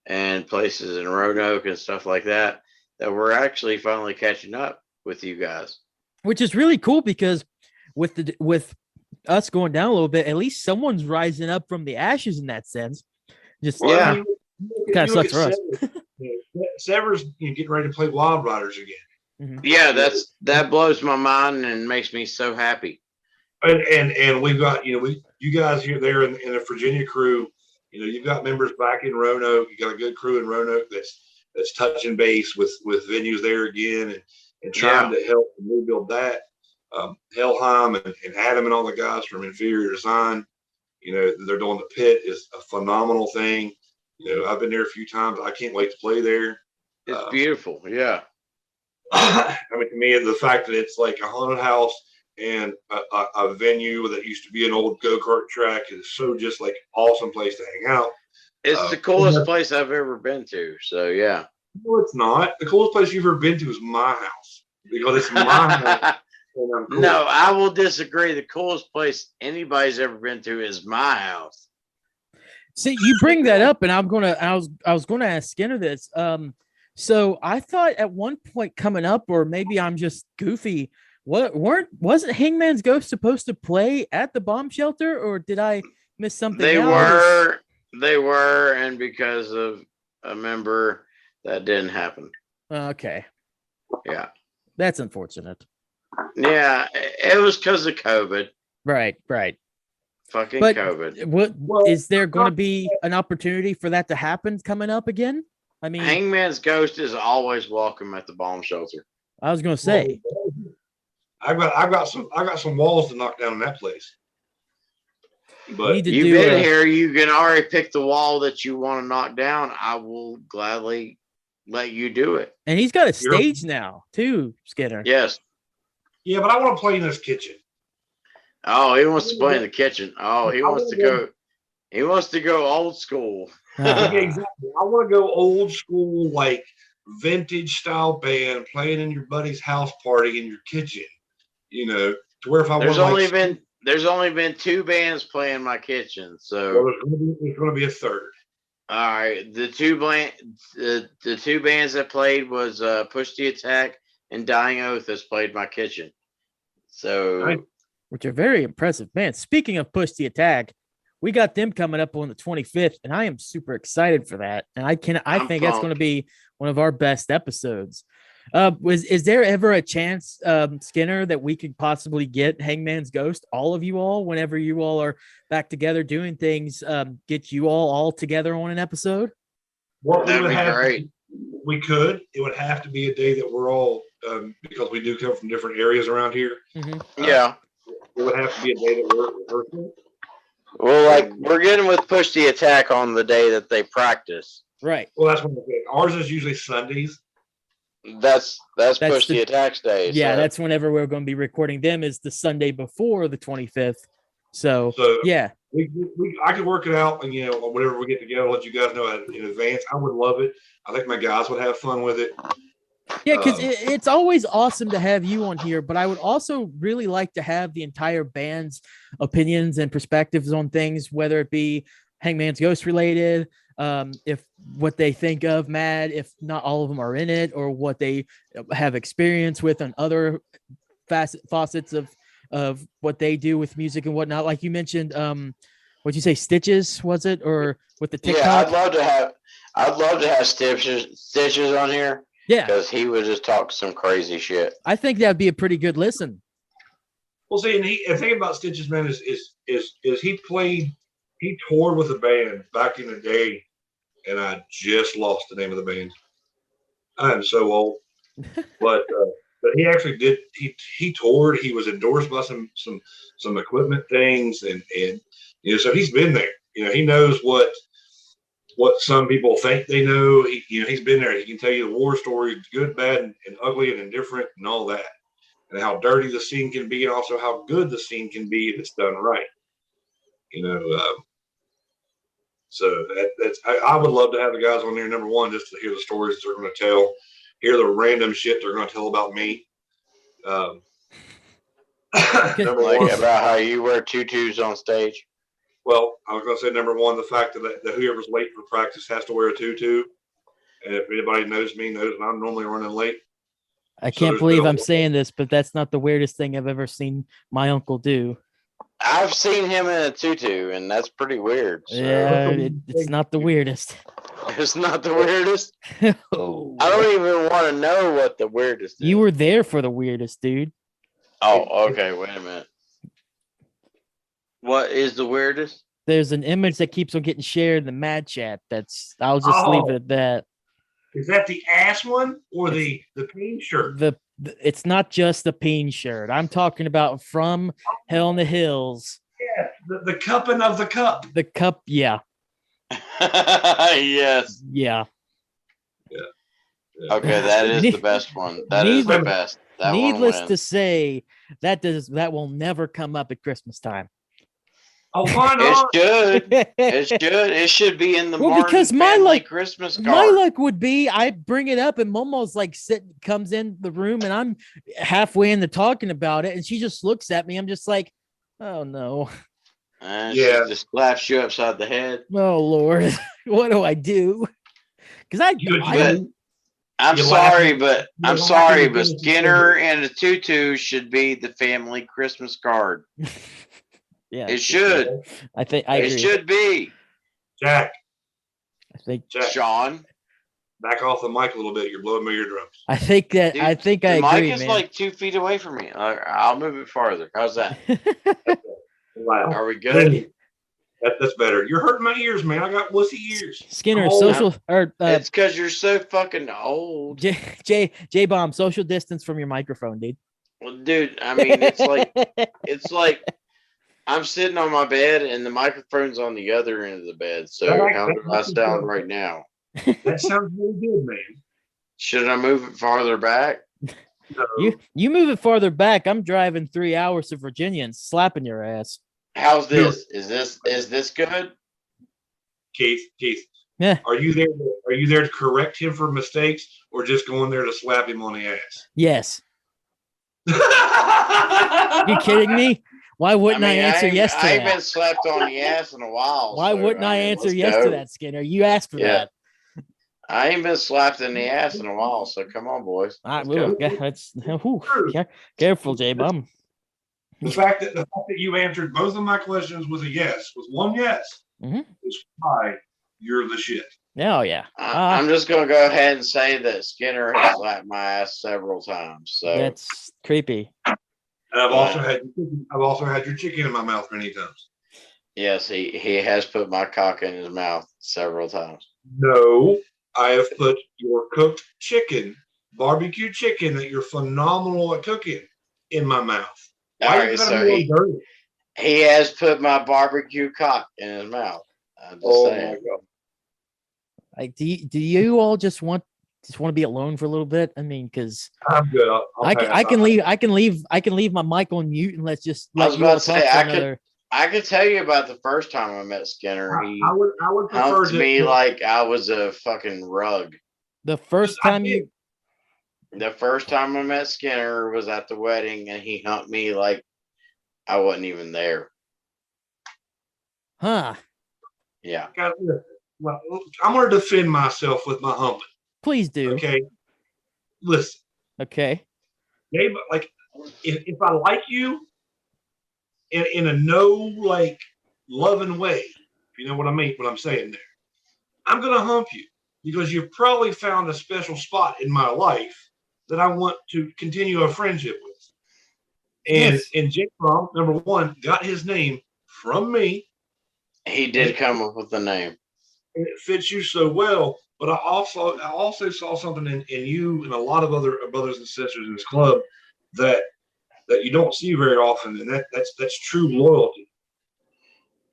and places in Roanoke and stuff like that, that we're actually finally catching up with you guys, which is really cool, because with us going down a little bit, at least someone's rising up from the ashes in that sense. Just kind of sucks for us. Severs getting ready to play Wild Riders again. Mm-hmm. Yeah, that blows my mind and makes me so happy. And we've got you guys here there in the Virginia crew. You've got members back in Roanoke. You got a good crew in Roanoke that's touching base with venues there again and trying to help rebuild that. Helheim and Adam and all the guys from Inferior Design, they're doing the Pit is a phenomenal thing. I've been there a few times. I can't wait to play there. It's beautiful. Yeah. I mean, to me, the fact that it's like a haunted house and a venue that used to be an old go-kart track is so just like awesome place to hang out. It's the coolest place I've ever been to. So, yeah. No, it's not. The coolest place you've ever been to is my house, because it's my house. Cool. No, I will disagree. The coolest place anybody's ever been to is my house. See, you bring that up, and I was gonna ask Skinner this. So I thought at one point coming up, or maybe I'm just goofy, wasn't Hangman's Ghost supposed to play at the bomb shelter, or did I miss something? They were, and because of a member, that didn't happen. Okay. Yeah. That's unfortunate. Yeah, it was because of COVID. Right. Fucking COVID. Is there going to be an opportunity for that to happen coming up again? I mean, Hangman's Ghost is always welcome at the bomb shelter. I was going to say, I've got some walls to knock down in that place. But you've been here, you can already pick the wall that you want to knock down. I will gladly let you do it. And he's got a stage now too, Skinner. Yes. Yeah, but I want to play in this kitchen. Oh, he wants to play in the kitchen. Oh, he wants to go. He wants to go old school. Yeah, exactly. I want to go old school, like vintage style band playing in your buddy's house party in your kitchen. To where if I there's only been 2 bands playing my kitchen, so there's going to be a third. All right, the two bands that played was Push the Attack and Dying Oath has played my kitchen. So, which are very impressive, man. Speaking of Push the Attack, we got them coming up on the 25th, and I am super excited for that. And I think that's going to be one of our best episodes. Is there ever a chance, Skinner, that we could possibly get Hangman's Ghost, all of you all, whenever you all are back together doing things, get you all together on an episode? What we That'd would be have, great. we could. It would have to be a day that we're all, because we do come from different areas around here. Yeah. It would have to be a day that we're rehearsing. Well, like we're getting with Push the Attack on the day that they practice. Right. Well, that's what ours is usually Sundays. That's Push the Attack's day. Yeah, so. that's whenever we're going to be recording them, is the Sunday before the 25th. So yeah, I could work it out, and whatever we get together, I'll let you guys know in advance. I would love it. I think my guys would have fun with it. Yeah, because it's always awesome to have you on here, but I would also really like to have the entire band's opinions and perspectives on things, whether it be Hangman's Ghost related, if what they think of Mad, if not all of them are in it, or what they have experience with on other facets of what they do with music and whatnot. Like you mentioned, what'd you say, Stitches, was it? Or with the TikTok? Yeah, I'd love to have Stitches on here. Yeah, because he would just talk some crazy shit. I think that'd be a pretty good listen. Well, see, and the thing about Stitches, man, is he toured with a band back in the day, and I just lost the name of the band. I am so old, but he actually did. He toured. He was endorsed by some equipment things, and so he's been there. He knows what some people think they know. He's been there. He can tell you the war story, good, bad, and ugly, and indifferent, and all that, and how dirty the scene can be, and also how good the scene can be if it's done right. So I would love to have the guys on there. Number one, just to hear the stories they're going to tell, hear the random shit they're going to tell about me. Number one, about how you wear tutus on stage. Well, I was going to say, number one, the fact that whoever's late for practice has to wear a tutu. And if anybody knows me, knows that I'm normally running late. I can't believe I'm saying this, but that's not the weirdest thing I've ever seen my uncle do. I've seen him in a tutu, and that's pretty weird. So. Yeah, it's not the weirdest. It's not the weirdest? Oh. I don't even want to know what the weirdest is. You were there for the weirdest, dude. Oh, okay. Wait a minute. What is the weirdest? There's an image that keeps on getting shared in the Mad Chat. I'll just leave it at that. Is that the ass one or the peen shirt? It's not just the peen shirt. I'm talking about from Hell in the Hills. Yeah, the cupping of the cup. The cup, yeah. Yes. Yeah. Okay, that is the best one. That is the best. That needless to say, that will never come up at Christmas time. Oh, why not? It should. It should. It should be in the because my Christmas card. My luck would be I bring it up and Momo's like comes in the room and I'm halfway into talking about it and she just looks at me. I'm just like, oh no. She just slaps you upside the head. Oh Lord, what do I do? Because I'm sorry, but Skinner and a tutu should be the family Christmas card. Yeah, it should. I think it should be. Jack. I think Sean. Back off the mic a little bit. You're blowing my eardrums. I think that. Dude, I think I agree. The mic is like 2 feet away from me. I'll move it farther. How's that? Wow. Are we good? That's better. You're hurting my ears, man. I got wussy ears. Skinner, social or it's because you're so fucking old. Jbomb, social distance from your microphone, dude. Well, dude, I mean, it's like I'm sitting on my bed and the microphone's on the other end of the bed. So how do I sound right now? That sounds really good, man. Should I move it farther back? No. You move it farther back. I'm driving 3 hours to Virginia and slapping your ass. How's this? Is this good? Keith. Yeah. Are you there to correct him for mistakes or just going there to slap him on the ass? Yes. You kidding me? Why wouldn't I answer yes to that? I ain't been slapped on the ass in a while. Why wouldn't I answer yes to that, Skinner? You asked for that. I ain't been slapped in the ass in a while, so come on, boys. Careful, Jbomb. The fact that you answered both of my questions with a yes, with one yes, is why you're the shit. Oh yeah. I'm just gonna go ahead and say that Skinner has slapped my ass several times. So that's creepy. And I've also had your chicken in my mouth many times. Yes, he has put my cock in his mouth several times. No, I have put your cooked chicken, barbecue chicken that you're phenomenal at cooking, in my mouth. All right, so he has put my barbecue cock in his mouth. I'm just saying. My God. Like, do you all just want to be alone for a little bit? I mean, because I'm good. I can leave my mic on mute and let's just I was let you all about to talk say, for another. I could tell you about the first time I met Skinner. He I would prefer humped me like I was a fucking rug. The first time I met Skinner was at the wedding, and he humped me like I wasn't even there. Huh? Yeah. Well, I'm going to defend myself with my humping. Please do. Okay. Listen. Okay. Gabe, like, if I like you in a like loving way, if you know what I mean, what I'm saying there, I'm going to hump you because you've probably found a special spot in my life that I want to continue a friendship with. And Jbomb, number one, got his name from me. He did come up with the name. And it fits you so well. But I also saw something in you and a lot of other brothers and sisters in this club that you don't see very often, and that's true loyalty.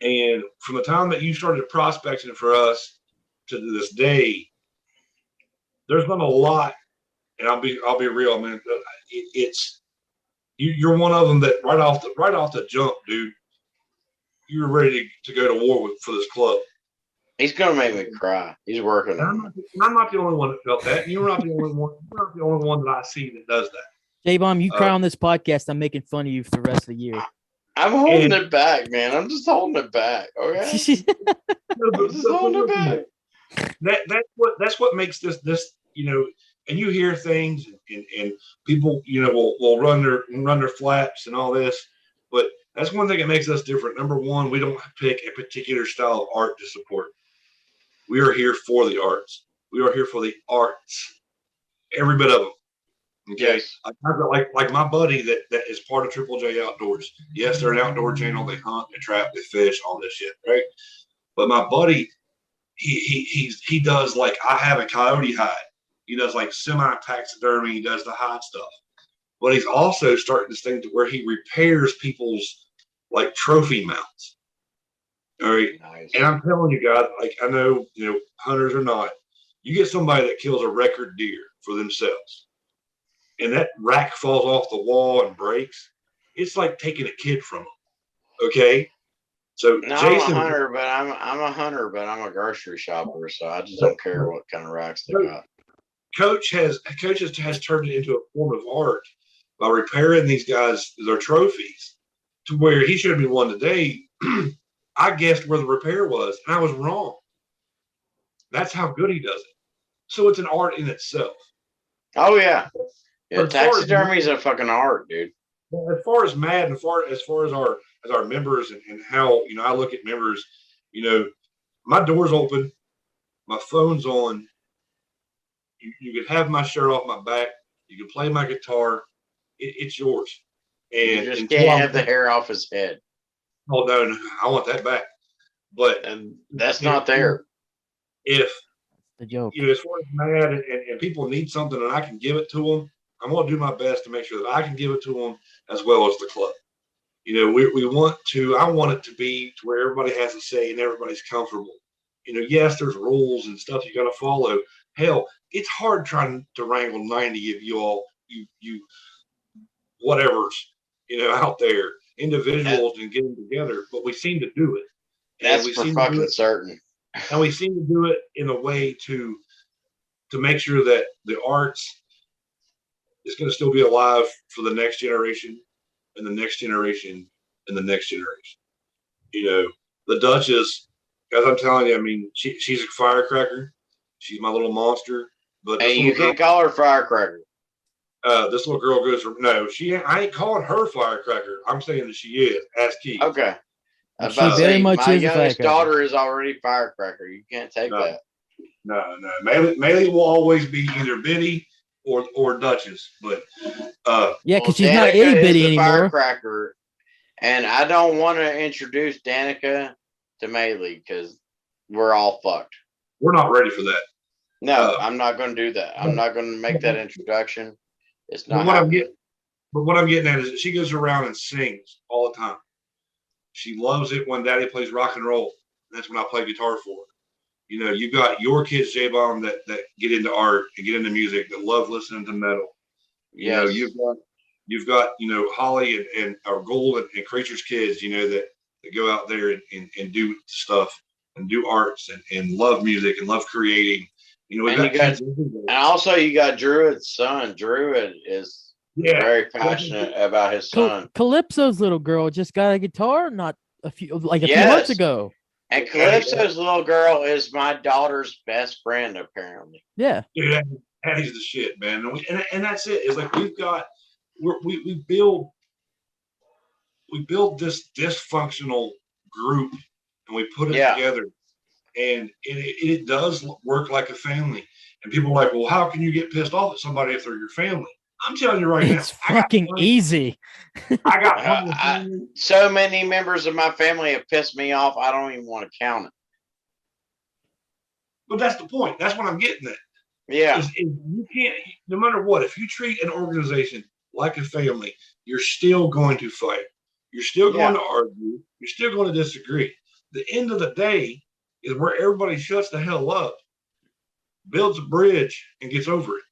And from the time that you started prospecting for us to this day, there's been a lot. And I'll be real, man. It's you're one of them that right off the jump, dude. You were ready to go to war for this club. He's gonna make me cry. He's working on it. I'm not the only one that felt that. You're not the only one. You're not the only one that I see that does that. Jbomb, you cry on this podcast, I'm making fun of you for the rest of the year. I'm holding it back, man. I'm just holding it back. Okay. I'm just holding it back. That's what makes this and you hear things and people will run their flaps and all this, but that's one thing that makes us different. Number one, we don't pick a particular style of art to support. We are here for the arts. We are here for the arts, every bit of them. Okay, yes. Like my buddy that is part of Triple J Outdoors. Yes, they're an outdoor channel. They hunt, they trap, they fish, all this shit, right? But my buddy, he does like I have a coyote hide. He does like semi-taxidermy. He does the hide stuff. But he's also starting this thing to where he repairs people's like trophy mounts. All right. Nice. And I'm telling you guys, like I know, hunters or not, you get somebody that kills a record deer for themselves, and that rack falls off the wall and breaks. It's like taking a kid from them. Okay. So no, Jason, I'm a hunter, but I'm a grocery shopper, so I just don't care what kind of racks they got. Coach has turned it into a form of art by repairing these guys their trophies to where he should have been one today. I guessed where the repair was, and I was wrong. That's how good he does it. So it's an art in itself. Oh yeah, taxidermy is a fucking art, dude. As far as Matt, and as far as our members and how I look at members, my door's open, my phone's on. You can have my shirt off my back. You can play my guitar. It's yours. And you just can't have the hair off his head. Oh no, I want that back. But that's not there. If the joke, as far as Matt and people need something and I can give it to them, I'm going to do my best to make sure that I can give it to them as well as the club. We want to. I want it to be to where everybody has a say and everybody's comfortable. Yes, there's rules and stuff you got to follow. Hell, it's hard trying to wrangle 90 of you all, you whatevers, out there, individuals and getting together, but we seem to do it. That's for fucking certain. And we seem to do it in a way to make sure that the arts is going to still be alive for the next generation and the next generation and the next generation. The Duchess, as I'm telling you, I mean, she's a firecracker. She's my little monster. But hey, you can't call her firecracker. This little girl goes from I ain't calling her firecracker. I'm saying that she is. Ask Keith. Okay. She very much my is youngest daughter is already firecracker. You can't take that. No. Maylee will always be either Biddy or Duchess, but yeah, because she's not itty bitty anymore. Firecracker, and I don't want to introduce Danica to Maylee because we're all fucked. We're not ready for that. No, I'm not going to do that. I'm not going to make that introduction. It's not happening. But what I'm getting at is that she goes around and sings all the time. She loves it when Daddy plays rock and roll. That's when I play guitar for her. You know, you've got your kids, Jbomb, that get into art and get into music, that love listening to metal. You know, you've got Holly and our Gold and Creature's kids, that go out there and do stuff and do arts and love music and love creating. And also you got Druid's son. Druid is very passionate about his son. Calypso's little girl just got a guitar a few months ago. And Calypso's little girl is my daughter's best friend, apparently. Yeah. Dude, Addie's the shit, man. And that's it. It's like we build this dysfunctional group and we put it together. And it does work like a family. And people are like, well, how can you get pissed off at somebody if they're your family? I'm telling you right now. It's fucking easy. I got so many members of my family have pissed me off, I don't even want to count it. But that's the point. That's what I'm getting at. Yeah. You can't, no matter what, if you treat an organization like a family, you're still going to fight. You're still going to argue. You're still going to disagree. The end of the day is where everybody shuts the hell up, builds a bridge, and gets over it.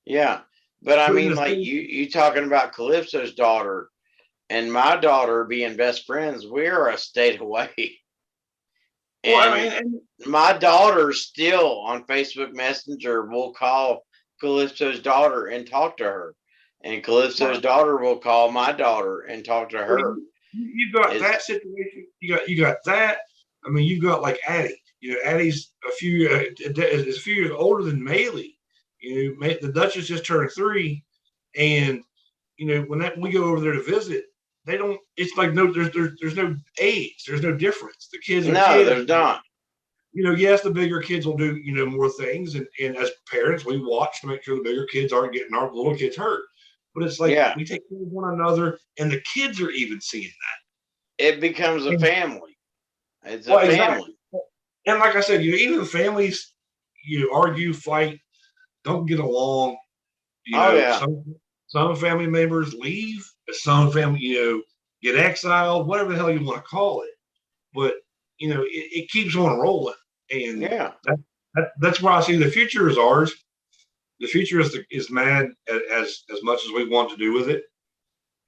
Yeah. But I mean, like you talking about Calypso's daughter and my daughter being best friends, we're a state away. And my daughter still on Facebook Messenger will call Calypso's daughter and talk to her. And Calypso's daughter will call my daughter and talk to her. You got that situation. You got that. I mean, you've got like Addie. Addie's a few years older than Maylee. The Duchess just turned 3, and when we go over there to visit, they don't. It's like there's no age, there's no difference. The kids are kids. There's not. Yes, the bigger kids will do more things, and as parents, we watch to make sure the bigger kids aren't getting our little kids hurt. But it's like we take care of one another, and the kids are even seeing that. It becomes a family. It's a family. Exactly. And like I said, even families, argue, fight, don't get along. Some family members leave. Some family, get exiled. Whatever the hell you want to call it. But it keeps on rolling, and that's why I see the future is ours. The future is mad as much as we want to do with it,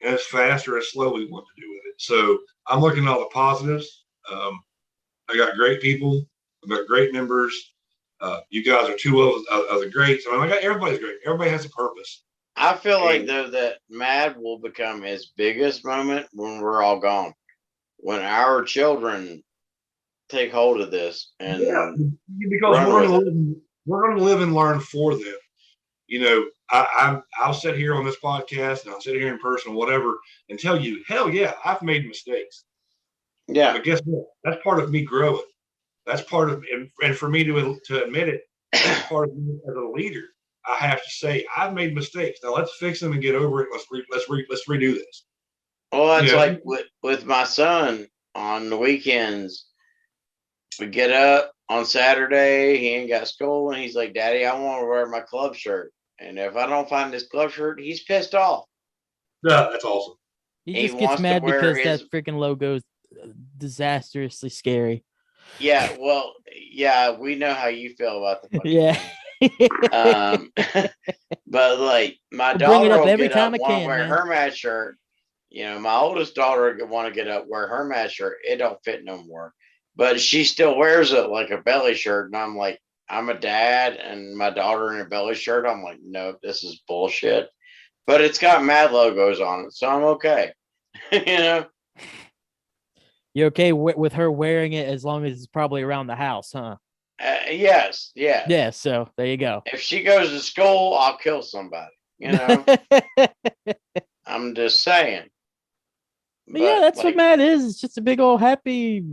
and as fast or as slow we want to do with it. So I'm looking at all the positives. I got great people. I've got great members. You guys are two of the greats. I mean, everybody's great. Everybody has a purpose. I feel like though that Mad will become his biggest moment when we're all gone, when our children take hold of this and because we're going to live and learn for them. I'll sit here on this podcast and I'll sit here in person, whatever, and tell you, hell yeah, I've made mistakes. Yeah, but guess what? That's part of me growing. That's part of, and for me to admit it, that's part of me as a leader. I have to say I've made mistakes. Now let's fix them and get over it. Let's redo this. Well, it's like with my son on the weekends. We get up on Saturday. He ain't got school, and he's like, "Daddy, I want to wear my club shirt." And if I don't find this club shirt, he's pissed off. Yeah, that's awesome. He just gets mad because that freaking logo is disastrously scary. Yeah, well, we know how you feel about the yeah. But like my daughter will every get time up, want to wear her match shirt. My oldest daughter want to get up, wear her match shirt. It don't fit no more, but she still wears it like a belly shirt. And I'm like, I'm a dad, and my daughter in a belly shirt. I'm like, no, this is bullshit. But it's got Mad logos on it, so I'm okay. You okay with her wearing it as long as it's probably around the house, huh? Yes, yeah. Yeah, so there you go. If she goes to school, I'll kill somebody, I'm just saying. But yeah, that's what Mad is. It's just a big old happy,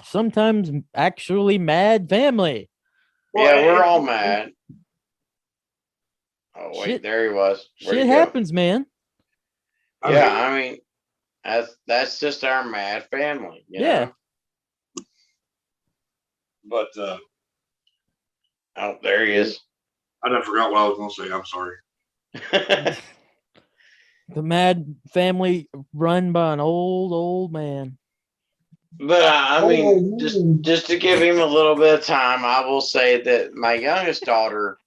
sometimes actually mad family. Yeah, we're all mad. Oh wait, Shit. there he was. Shit happens, man. Yeah, I mean, that's just our mad family. You know? But oh, there he is. I done forgot what I was going to say. I'm sorry. The mad family run by an old man. But I mean, just to give him a little bit of time, I will say that my youngest daughter,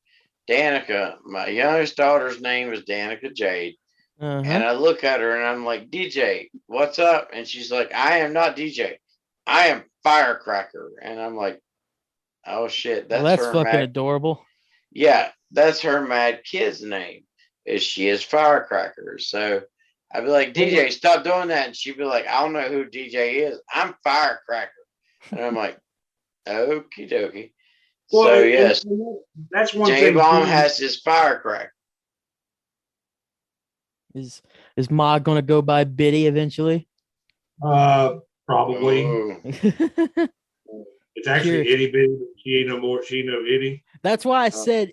Danica, my youngest daughter's name is Danica Jade. And I look at her and I'm like, DJ, what's up? And she's like, I am not DJ. I am Firecracker. And I'm like, oh shit, that's her fucking mad, adorable. Yeah, that's her mad kid's name. She is Firecracker. So I'd be like, DJ, stop doing that. And she'd be like, I don't know who DJ is. I'm Firecracker. And I'm like, okie dokie. Well, so yes, that's one thing. Jbomb has his Firecracker. Is Ma gonna go by Biddy eventually? Probably. Ooh. It's actually Itty Bitty. She ain't no more. She ain't no Itty. That's why I said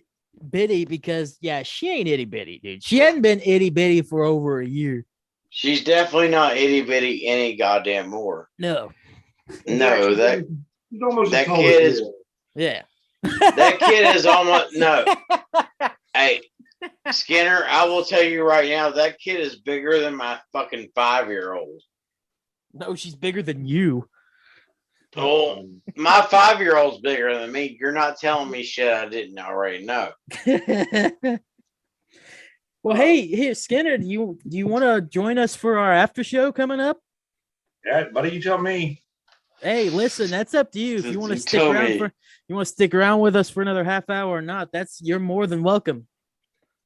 Bitty, because she ain't itty bitty, dude. She hadn't been itty bitty for over a year. She's definitely not itty bitty any goddamn more. No, that kid is. Yeah. That kid is almost no. Hey, Skinner, I will tell you right now, that kid is bigger than my fucking 5-year-old. No, she's bigger than you. Oh, my 5-year-old's bigger than me. You're not telling me shit I didn't already know. Well, hey, Skinner, do you want to join us for our after show coming up? Yeah, buddy, you tell me. Hey, listen, that's up to you. If you want to stick around with us for another half hour or not, you're more than welcome.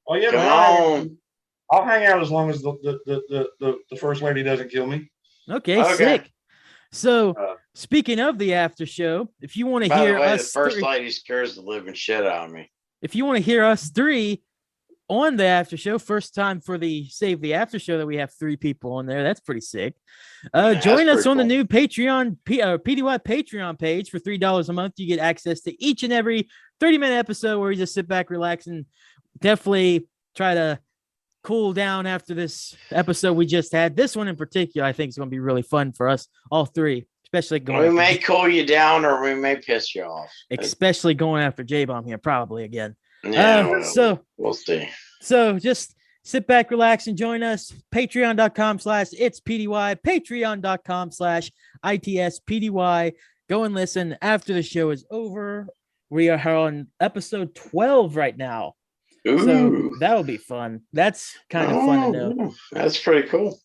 Oh yeah, man. I'll hang out as long as the first lady doesn't kill me. Okay. Sick. So, speaking of the after show, if you want to hear us, the first lady scares the living shit out of me. If you want to hear us three on the after show, first time for the Save the After Show that we have 3 people on there. That's pretty sick. Join us on the new Patreon, PDY Patreon page for $3 a month. You get access to each and every 30-minute episode where you just sit back, relax, and definitely try to cool down after this episode we just had. This one in particular, I think, is going to be really fun for us all 3, especially going. We may cool you down or we may piss you off. Especially going after Jbomb here, probably again. Yeah, so we'll see. So just sit back, relax, and join us. Patreon.com/itspdy, Patreon.com/itspdy. Go and listen after the show is over. We are on episode 12 right now. Ooh. So that'll be fun. That's kind of fun to know. That's pretty cool.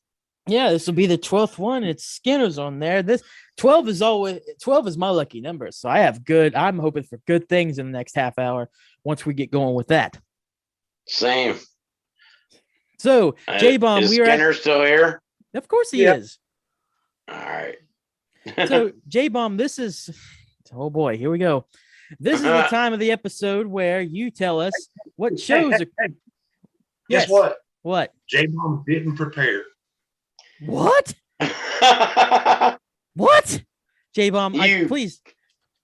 Yeah, this will be the 12th one. It's Skinner's on there. This 12 is my lucky number. So I'm hoping for good things in the next half hour once we get going with that. Same. So Jbomb, is Skinner still here? Of course he is. All right. So Jbomb, this is, oh boy, here we go. This is the time of the episode where you tell us what shows are. Guess what? What? Jbomb didn't prepare. What? What? Jbomb, please.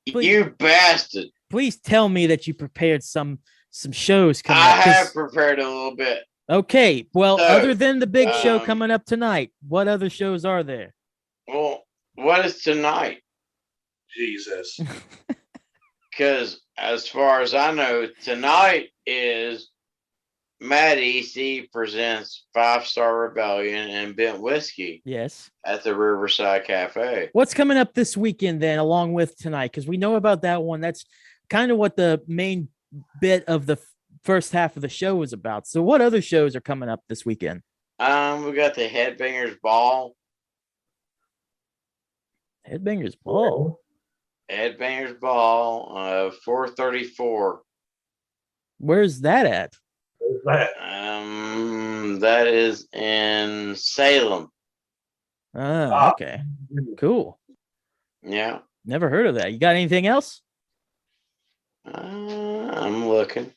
You bastard. Please tell me that you prepared some shows coming up. I up. have prepared a little bit. Okay. Well, other than the big show coming up tonight, what other shows are there? Well, what is tonight? Jesus. Because as far as I know, tonight is Mad EC presents 5-Star Rebellion and Bent Whiskey. Yes. At the Riverside Cafe. What's coming up this weekend then, along with tonight? Because we know about that one. That's kind of what the main bit of the first half of the show was about. So what other shows are coming up this weekend? We got the Headbangers Ball. Headbangers Ball. Headbangers Ball, 434. Where's that at? Where's that? That is in Salem. Oh, okay. Cool. Yeah. Never heard of that. You got anything else? I'm looking.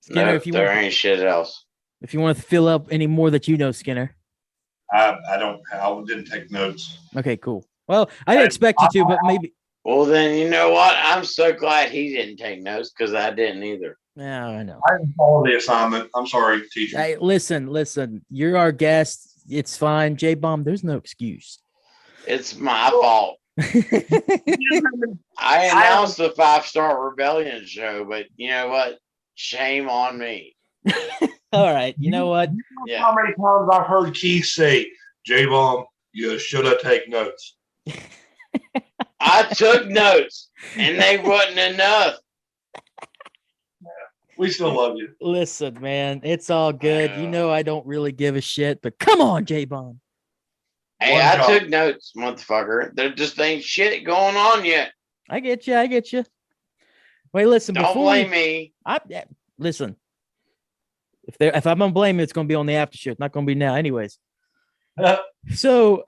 Skinner, if there ain't shit else. If you want to fill up any more that you know, Skinner. I didn't take notes. Okay, cool. Well, I didn't expect you to, but maybe. Well, then you know what? I'm so glad he didn't take notes because I didn't either. Yeah, I know. I didn't follow the assignment. I'm sorry, teacher. Hey, listen. You're our guest. It's fine. Jbomb, there's no excuse. It's my fault. I announced the 5-Star Rebellion show, but you know what? Shame on me. All right. You know what? Yeah. How many times I've heard Keith say, Jbomb, you should have taken notes. I took notes, and they wasn't enough. We still love you. Listen, man, it's all good. You know I don't really give a shit, but come on, Jbomb. Hey, I took notes, motherfucker. There just ain't shit going on yet. I get you. Wait, listen. Don't blame me. Listen. If I'm gonna blame it, it's gonna be on the after show. It's not gonna be now, anyways. So,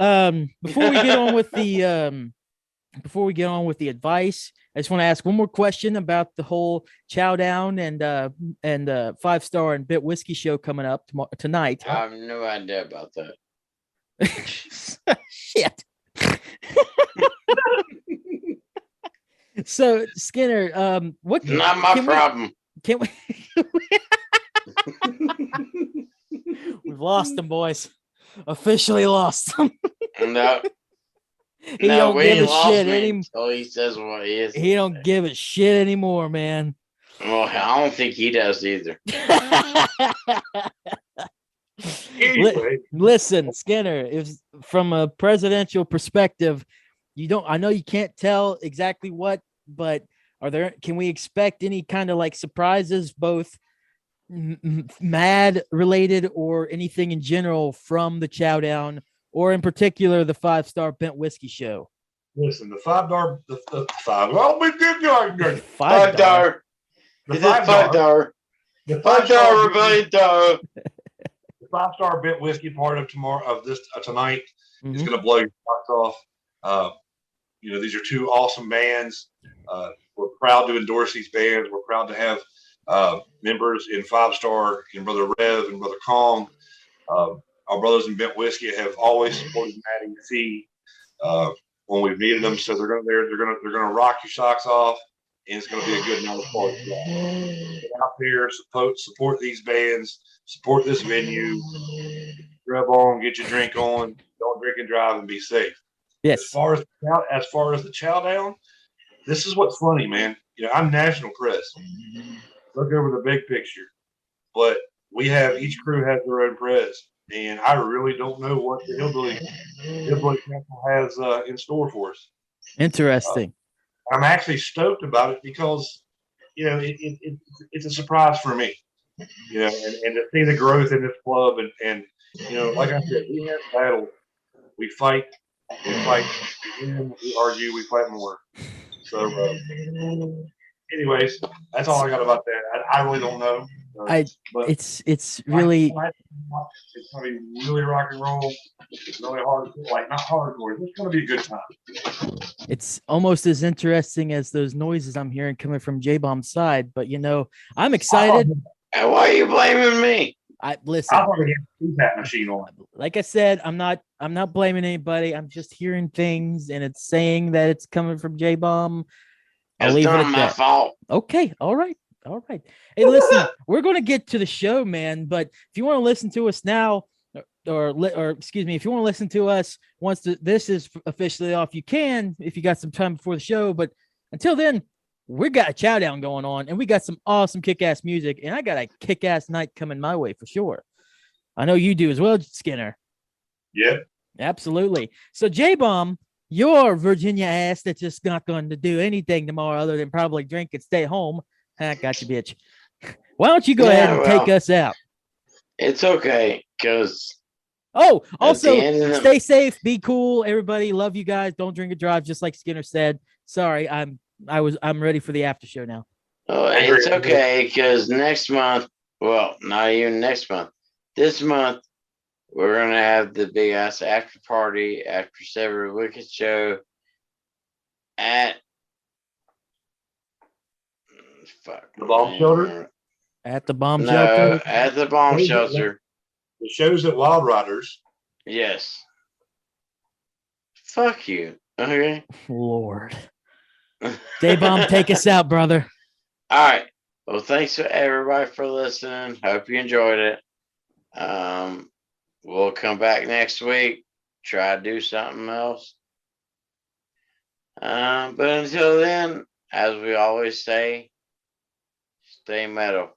before we get on with the advice, I just want to ask one more question about the whole Chow Down and 5-Star and Bit Whiskey show coming up tonight. I have no idea about that. Shit. So Skinner, what? Not my problem. Can we? We've lost them, boys. Officially lost them. No. He don't give a shit anymore. Oh, he says what he is. He don't give a shit anymore, man. Well, I don't think he does either. Listen, Skinner, if from a presidential perspective, I know you can't tell exactly what, but can we expect any kind of like surprises, both mad related or anything in general from the Chow Down, or in particular the 5-Star Bent Whiskey show? Listen, the 5-Star, the 5. Oh, we did good. 5-Star. The 5-Star. The 5-Star Rebellion. The 5-Star Bent Whiskey part of tonight is going to blow your socks off. These are two awesome bands. We're proud to endorse these bands. We're proud to have members in 5-Star, and Brother Rev and Brother Kong. Our brothers in Bent Whiskey have always supported Maddie C when we've needed them. So they're gonna rock your socks off, and it's gonna be a good night of party. Get out there, support these bands, support this venue. Grab on, get your drink on. Don't drink and drive, and be safe. Yes. As far as the Chow Down, this is what's funny, man. I'm national press. Look over the big picture, but each crew has their own press, and I really don't know what the Hillbilly Council has in store for us. Interesting. I'm actually stoked about it because it's a surprise for me, and to see the growth in this club, and like I said, we have battles, we fight, we win, we argue, we fight more. So, anyways, that's all I got about that. I really don't know. But it's really it's gonna be really rock and roll. It's really hard, like not hardcore. It's gonna be a good time. It's almost as interesting as those noises I'm hearing coming from Jbomb's side. But I'm excited. And why are you blaming me? Listen. I want to get that machine on. Like I said, I'm not blaming anybody. I'm just hearing things, and it's saying that it's coming from Jbomb. It's not my fault. Okay, all right. Hey, listen, we're going to get to the show, man. But if you want to listen to us now, or excuse me, if you want to listen to us once this is officially off, you can if you got some time before the show. But until then, we got a Chow Down going on, and we got some awesome kick-ass music, and I got a kick-ass night coming my way for sure. I know you do as well, Skinner. Yep. Absolutely. So, Jbomb, your Virginia ass that's just not going to do anything tomorrow other than probably drink and stay home. I got you, bitch. Why don't you go ahead and take us out? It's okay, because... Oh, also, stay safe, be cool, everybody. Love you guys. Don't drink and drive, just like Skinner said. Sorry, I'm ready for the after show now. Oh, it's okay, because next month, well, not even next month, this month, we're going to have the big ass after party after Severed Wicked show at the bomb shelter. At the bomb shelter. At the bomb shelter. The show's at Wild Riders. Yes. Fuck you. Okay. Lord. Jbomb, take us out, brother. All right. Well, thanks to everybody for listening. Hope you enjoyed it. We'll come back next week. Try to do something else. But until then, as we always say, stay metal.